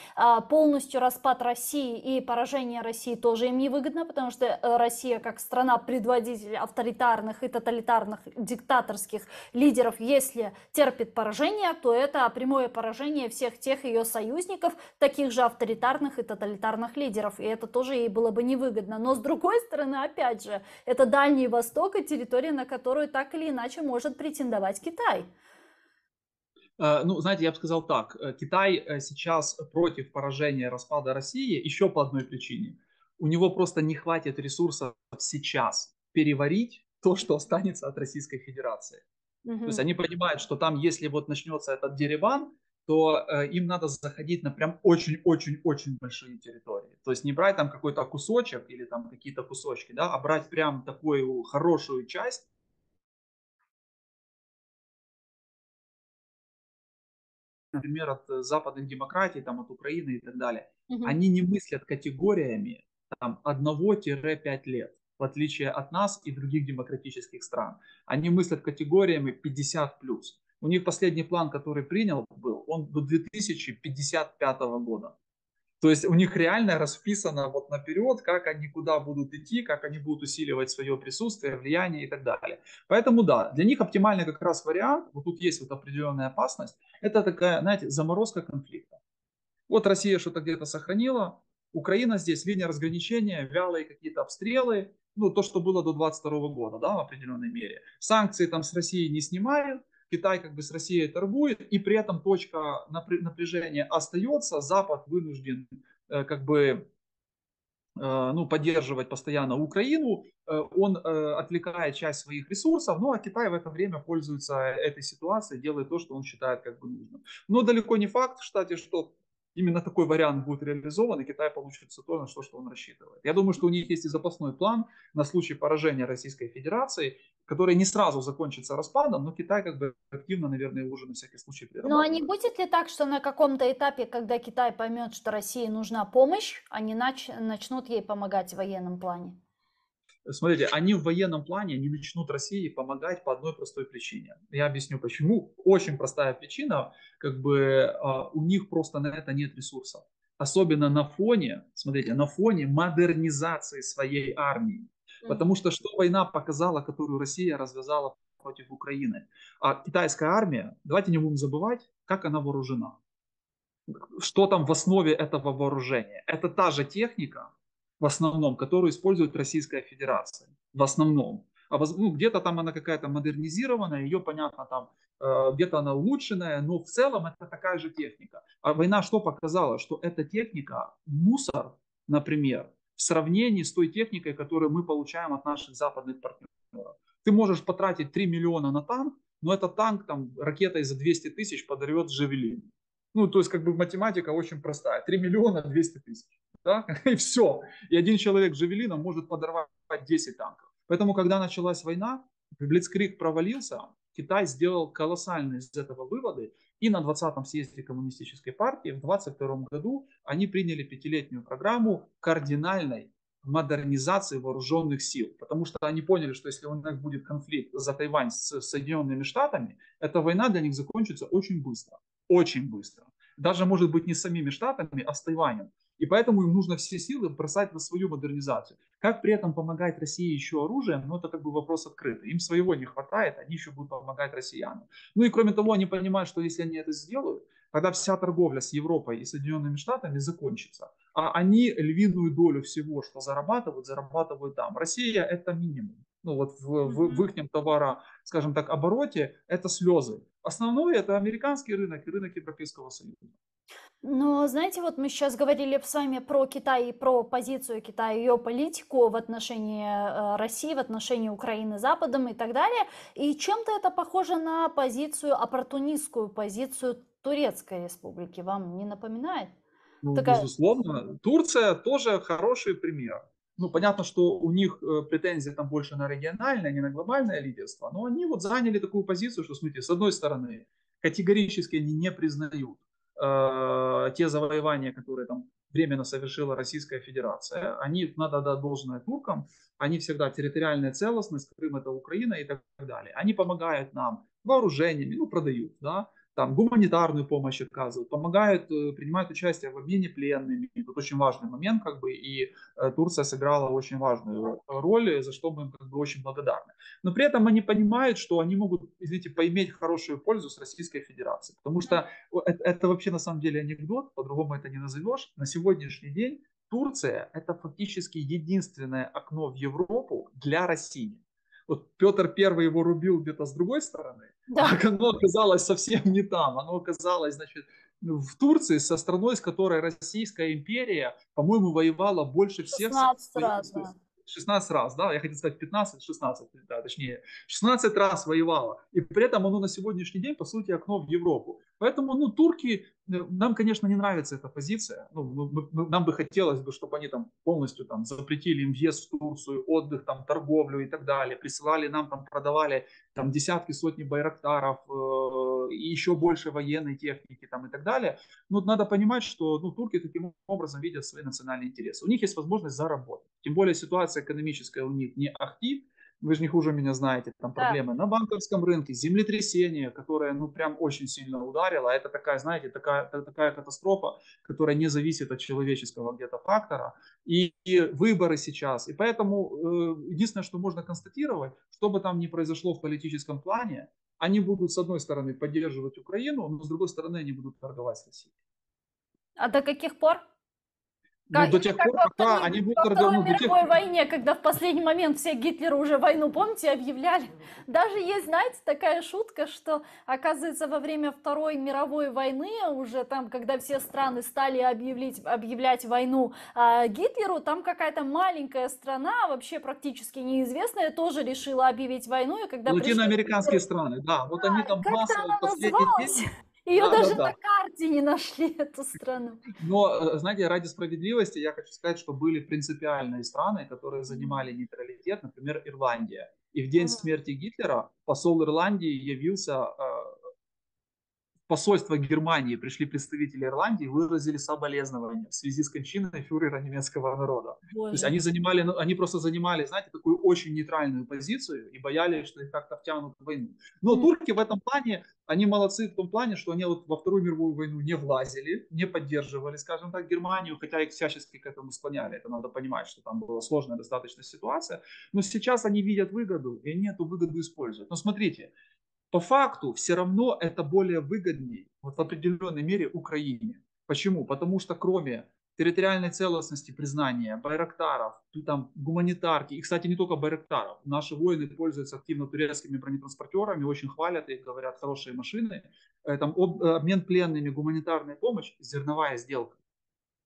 полностью распад России и поражение России тоже им невыгодно, потому что Россия как страна-предводитель авторитарных и тоталитарных диктаторских лидеров, если терпит поражение, то это прямое поражение всех тех ее союзников, таких же авторитарных и тоталитарных лидеров, и это тоже ей было бы невыгодно. Но с другой стороны, опять же, это Дальний Восток и территория, на которую так или иначе может претендовать Китай. Ну, знаете, я бы сказал так. Китай сейчас против поражения распада России еще по одной причине. У него просто не хватит ресурсов сейчас переварить то, что останется от Российской Федерации. То есть Мгм. они понимают, что там, если вот начнется этот дерибан, то им надо заходить на прям очень-очень-очень большие территории. То есть не брать там какой-то кусочек или там какие-то кусочки, да, а брать прям такую хорошую часть. Например, от западных демократий, там, от Украины и так далее, Мгм. они не мыслят категориями там, 1-5 лет, в отличие от нас и других демократических стран. Они мыслят категориями 50+. У них последний план, который принял, был, он до 2055 года. То есть у них реально расписано вот наперед, как они куда будут идти, как они будут усиливать свое присутствие, влияние и так далее. Поэтому да, для них оптимальный как раз вариант, вот тут есть вот определенная опасность, это такая, знаете, заморозка конфликта. Вот Россия что-то где-то сохранила, Украина здесь, линия разграничения, вялые какие-то обстрелы, ну, то, что было до 22 года, да, в определенной мере. Санкции там с Россией не снимают, Китай как бы с Россией торгует, и при этом точка напряжения остается, Запад вынужден как бы ну, поддерживать постоянно Украину, он отвлекает часть своих ресурсов, ну а Китай в это время пользуется этой ситуацией, делает то, что он считает как бы нужным. Но далеко не факт, кстати, что именно такой вариант будет реализован, и Китай получит все то, на что он рассчитывает. Я думаю, что у них есть и запасной план на случай поражения Российской Федерации, который не сразу закончится распадом, но Китай как бы активно, наверное, его уже на всякий случай Ну, а не прирабатывает. будет ли так, что на каком-то этапе, когда Китай поймет, что России нужна помощь, они начнут ей помогать в военном плане? Смотрите, они в военном плане не начнут России помогать по одной простой причине. Я объясню почему. Очень простая причина, как бы у них просто на это нет ресурсов. Особенно на фоне, смотрите, на фоне модернизации своей армии. Мгм. Потому что война показала, которую Россия развязала против Украины. А китайская армия, давайте не будем забывать, как она вооружена. Что там в основе этого вооружения? Это та же техника, в основном, которую использует Российская Федерация. В основном. Ну, где-то там она какая-то модернизированная, ее, понятно, там где-то она улучшенная, но в целом это такая же техника. А война что показала? Что эта техника мусор, например, в сравнении с той техникой, которую мы получаем от наших западных партнеров. Ты можешь потратить 3 миллиона на танк, но этот танк там ракетой за 200 тысяч подорвет Жавелин. Ну, то есть, как бы математика очень простая. 3 миллиона 200 тысяч. Да? И все. И один человек с Жавелином может подорвать 10 танков. Поэтому, когда началась война, Блицкриг провалился, Китай сделал колоссальные из этого выводы. И на 20-м съезде коммунистической партии в 22 году они приняли пятилетнюю программу кардинальной модернизации вооруженных сил, потому что они поняли, что если у них будет конфликт за Тайвань с Соединенными Штатами, эта война для них закончится очень быстро, очень быстро. Даже, может быть, не с самими Штатами, а с Тайванем. И поэтому им нужно все силы бросать на свою модернизацию. Как при этом помогать России еще оружием, ну это как бы вопрос открытый. Им своего не хватает, они еще будут помогать россиянам. Ну и кроме того, они понимают, что если они это сделают, тогда вся торговля с Европой и Соединенными Штатами закончится. А они львиную долю всего, что зарабатывают там. Россия это минимум. Ну вот в их товаро, скажем так, обороте это слезы. Основное это американский рынок и рынок Европейского Союза. Но, знаете, вот мы сейчас говорили с вами про Китай и про позицию Китая, ее политику в отношении России, в отношении Украины Западом и так далее. И чем-то это похоже на позицию, оппортунистскую позицию Турецкой Республики. Вам не напоминает? Ну, Такая, безусловно. Турция тоже хороший пример. Ну, понятно, что у них претензии там больше на региональное, а не на глобальное лидерство, но они вот заняли такую позицию, что, смотрите, с одной стороны, категорически они не признают те завоевания, которые там временно совершила Российская Федерация. Они, надо дать должное туркам, они всегда территориальная целостность, Крым это Украина и так далее. Они помогают нам вооружениями, ну, продают, да, там гуманитарную помощь оказывают, помогают, принимают участие в обмене пленными. Тут очень важный момент, как бы, и Турция сыграла очень важную роль, за что мы им как бы очень благодарны. Но при этом они понимают, что они могут, извините, поиметь хорошую пользу с Российской Федерацией, потому что это вообще на самом деле анекдот, по-другому это не назовешь. На сегодняшний день Турция это фактически единственное окно в Европу для России. Вот Петр Первый его рубил где-то с другой стороны, да, а оно оказалось совсем не там. Оно оказалось, значит, в Турции, со страной, с которой Российская империя, по-моему, воевала больше всех 16 раз, да. 16 раз, да, я хотел сказать 15, 16, да, точнее, 16 раз воевала, и при этом оно на сегодняшний день, по сути, окно в Европу. Поэтому, ну, турки, нам, конечно, не нравится эта позиция, ну, нам бы хотелось бы, чтобы они там полностью там запретили им въезд в Турцию, отдых, там, торговлю и так далее, присылали нам, там, продавали там десятки, сотни байрактаров, и еще больше военной техники там и так далее. Но надо понимать, что ну, турки таким образом видят свои национальные интересы. У них есть возможность заработать. Тем более ситуация экономическая у них не ахти. Вы же не хуже меня знаете, там Да. проблемы на банковском рынке, землетрясение, которое ну прям очень сильно ударило. Это такая, знаете, такая катастрофа, которая не зависит от человеческого где-то фактора. И выборы сейчас. И поэтому единственное, что можно констатировать, что бы там ни произошло в политическом плане, они будут, с одной стороны, поддерживать Украину, но с другой стороны, они будут торговать с Россией. А до каких пор? Ну, до Или тех как пор, пока они будут Во торговать, Второй ну, до тех мировой пор, войне, когда в последний момент все Гитлеру уже войну, помните, объявляли? Даже есть, знаете, такая шутка, что, оказывается, во время Второй мировой войны, уже там, когда все страны стали объявлять войну Гитлеру, там какая-то маленькая страна, вообще практически неизвестная, тоже решила объявить войну, и когда пришли латиноамериканские страны, да, вот они там как-то массово в она последний называлась, день, ее да, да, даже на да. карте не нашли, эту страну. Но, знаете, ради справедливости я хочу сказать, что были принципиальные страны, которые занимали нейтралитет, например, Ирландия. И в день Мгм. смерти Гитлера посол Ирландии явился посольство Германии, пришли представители Ирландии, выразили соболезнования в связи с кончиной фюрера немецкого народа. То есть Боже. они занимали, ну, они просто занимали, знаете, такую очень нейтральную позицию и боялись, что их как-то втянут в войну. Но турки в этом плане, они молодцы в том плане, что они вот во Вторую мировую войну не влазили, не поддерживали, скажем так, Германию, хотя их всячески к этому склоняли. Это надо понимать, что там была сложная достаточно ситуация. Но сейчас они видят выгоду, и они эту выгоду используют. Но смотрите, по факту все равно это более выгоднее вот в определенной мере Украине. Почему? Потому что кроме территориальной целостности признания, байрактаров, там, гуманитарки, и, кстати, не только байрактаров, наши воины пользуются активно турецкими бронетранспортерами, очень хвалят их, говорят, хорошие машины, там, обмен пленными, гуманитарная помощь, зерновая сделка.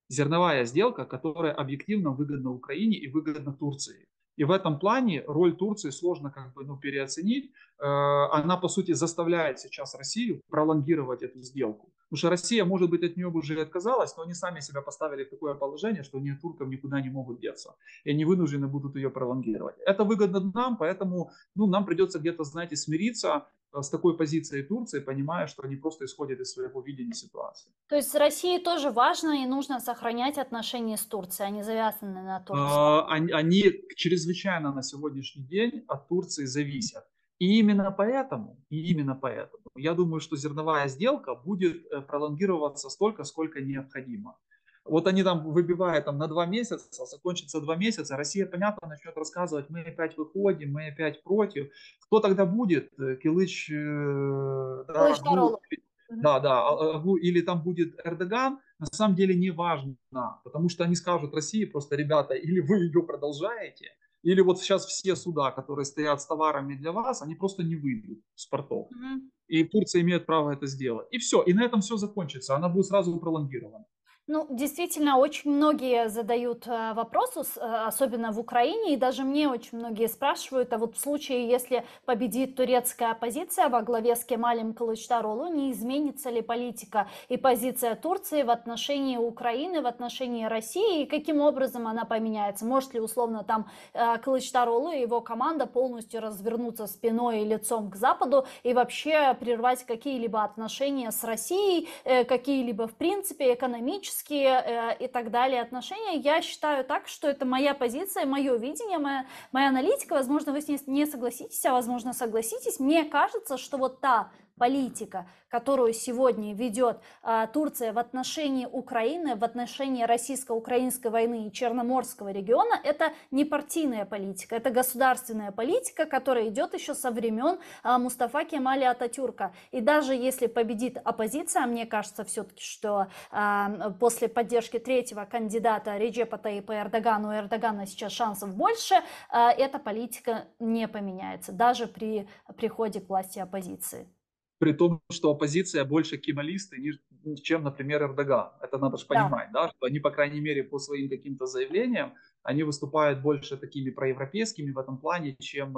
Зерновая сделка, которая объективно выгодна Украине и выгодна Турции. И в этом плане роль Турции сложно как бы, ну, переоценить. Она, по сути, заставляет сейчас Россию пролонгировать эту сделку. Потому что Россия, может быть, от нее бы уже отказалась, но они сами себя поставили в такое положение, что они от турков никуда не могут деться. И они вынуждены будут ее пролонгировать. Это выгодно нам, поэтому ну, нам придется где-то, знаете, смириться с такой позицией Турции, понимая, что они просто исходят из своего видения ситуации. То есть России тоже важно и нужно сохранять отношения с Турцией, они завязаны на Турцию. Они чрезвычайно на сегодняшний день от Турции зависят. И именно поэтому я думаю, что зерновая сделка будет пролонгироваться столько, сколько необходимо. Вот они там выбивают там, на 2 месяца, закончится 2 месяца, Россия, понятно, начнет рассказывать, мы опять выходим, мы опять против. Кто тогда будет? Кылыч, да, Аглу, Кылычдароğlu. Мгм. да, да, Аглу, или там будет Эрдоган, на самом деле не важно, потому что они скажут России просто, ребята, или вы ее продолжаете, или вот сейчас все суда, которые стоят с товарами для вас, они просто не выйдут с портов. Мгм. И Турция имеет право это сделать. И все, и на этом все закончится, она будет сразу пролонгирована. Ну, действительно, очень многие задают вопросы, особенно в Украине, и даже мне очень многие спрашивают, а вот в случае, если победит турецкая оппозиция во главе с Кемалем Кылычдароğlu, не изменится ли политика и позиция Турции в отношении Украины, в отношении России, и каким образом она поменяется? Может ли условно там Кылычдароğlu и его команда полностью развернуться спиной и лицом к Западу и вообще прервать какие-либо отношения с Россией, какие-либо в принципе экономические и так далее отношения? Я считаю так, что это моя позиция, мое видение, моя аналитика. Возможно, вы с ней не согласитесь, а возможно, согласитесь. Мне кажется, что вот та политика, которую сегодня ведет Турция в отношении Украины, в отношении российско-украинской войны и Черноморского региона, это не партийная политика, это государственная политика, которая идет еще со времен Мустафа Кемаля Ататюрка. И даже если победит оппозиция, мне кажется все-таки, что после поддержки третьего кандидата Реджепа Таyyипа Эрдогана, у Эрдогана сейчас шансов больше, эта политика не поменяется, даже при приходе к власти оппозиции. При том, что оппозиция больше кемалисты, чем, например, Эрдоган. Это надо же Да. понимать, да, что они, по крайней мере, по своим каким-то заявлениям, они выступают больше такими проевропейскими в этом плане, чем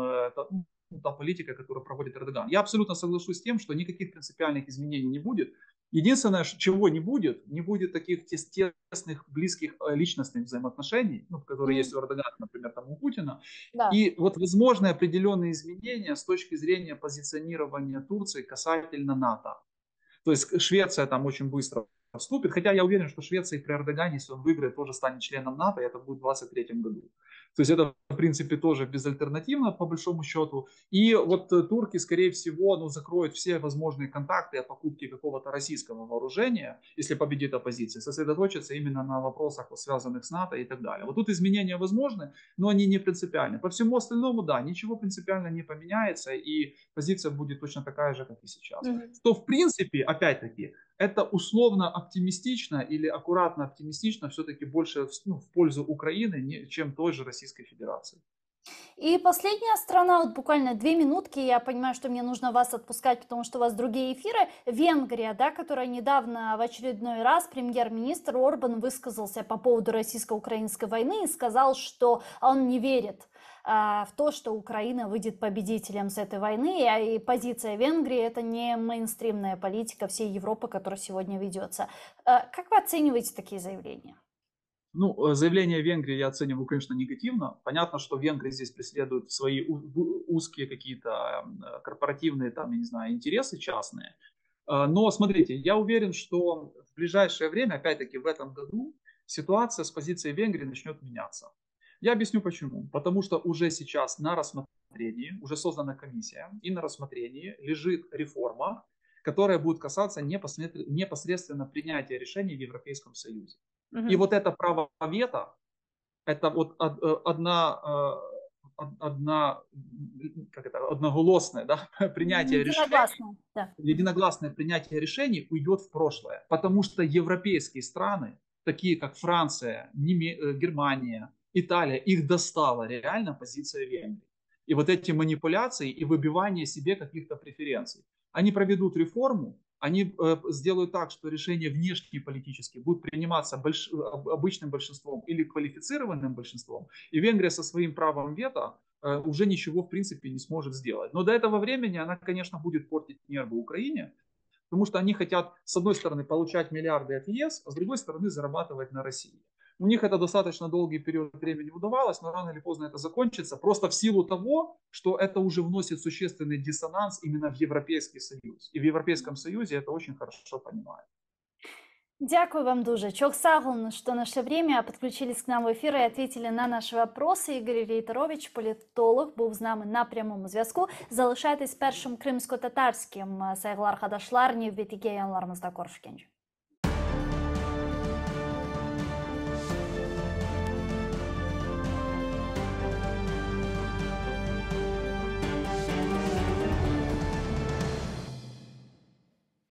та политика, которую проводит Эрдоган. Я абсолютно соглашусь с тем, что никаких принципиальных изменений не будет. Единственное, чего не будет таких тесных, близких личностных взаимоотношений, ну, которые есть у Эрдогана, например, там у Путина. Да. И вот возможны определенные изменения с точки зрения позиционирования Турции касательно НАТО. То есть Швеция там очень быстро вступит, хотя я уверен, что Швеция при Эрдогане, если он выиграет, тоже станет членом НАТО, и это будет в 2023 году. То есть это, в принципе, тоже безальтернативно, по большому счету. И вот турки, скорее всего, ну, закроют все возможные контакты о покупке какого-то российского вооружения, если победит оппозиция, сосредоточатся именно на вопросах, связанных с НАТО и так далее. Вот тут изменения возможны, но они не принципиальны. По всему остальному, да, ничего принципиально не поменяется, и позиция будет точно такая же, как и сейчас. Мгм. Что, в принципе, опять-таки, это условно оптимистично или аккуратно оптимистично все-таки больше в пользу Украины, чем той же Российской Федерации. И последняя страна, вот буквально 2 минутки, я понимаю, что мне нужно вас отпускать, потому что у вас другие эфиры. Венгрия, да, которая недавно в очередной раз премьер-министр Орбан высказался по поводу российско-украинской войны и сказал, что он не верит в то, что Украина выйдет победителем с этой войны, и позиция Венгрии это не мейнстримная политика всей Европы, которая сегодня ведется. Как вы оцениваете такие заявления? Ну, заявление Венгрии я оцениваю, конечно, негативно. Понятно, что Венгрия здесь преследует свои узкие какие-то корпоративные, там, я не знаю, интересы частные. Но смотрите, я уверен, что в ближайшее время, опять-таки в этом году, ситуация с позицией Венгрии начнет меняться. Я объясню почему. Потому что уже сейчас на рассмотрении, уже создана комиссия, и на рассмотрении лежит реформа, которая будет касаться непосредственно принятия решений в Европейском Союзе. И Мгм. вот это право вето, это вот одноголосное, да, принятие решений, Единогласно, да. Мгм. единогласное принятие решений уйдет в прошлое. Потому что европейские страны, такие как Франция, Германия, Италия, их достала реально позиция Венгрии. И вот эти манипуляции и выбивание себе каких-то преференций. Они проведут реформу, они сделают так, что решения внешнеполитические будут приниматься обычным большинством или квалифицированным большинством, и Венгрия со своим правом вето уже ничего в принципе не сможет сделать. Но до этого времени она, конечно, будет портить нервы Украине, потому что они хотят, с одной стороны, получать миллиарды от ЕС, а с другой стороны, зарабатывать на России. У них это достаточно долгий период времени удавалось, но рано или поздно это закончится, просто в силу того, что это уже вносит существенный диссонанс именно в Европейский Союз. И в Европейском Союзе это очень хорошо понимают. Дякую вам дуже. Çok sağ olun, что нашли время, подключились к нам в эфир и ответили на наши вопросы. Ігор Рейтерович, політолог, був з нами на прямому зв'язку. Залишайтесь першим кримсько-татарським. Saygılar arkadaşlar, nöbetiге yanlarımızda görüşkенce.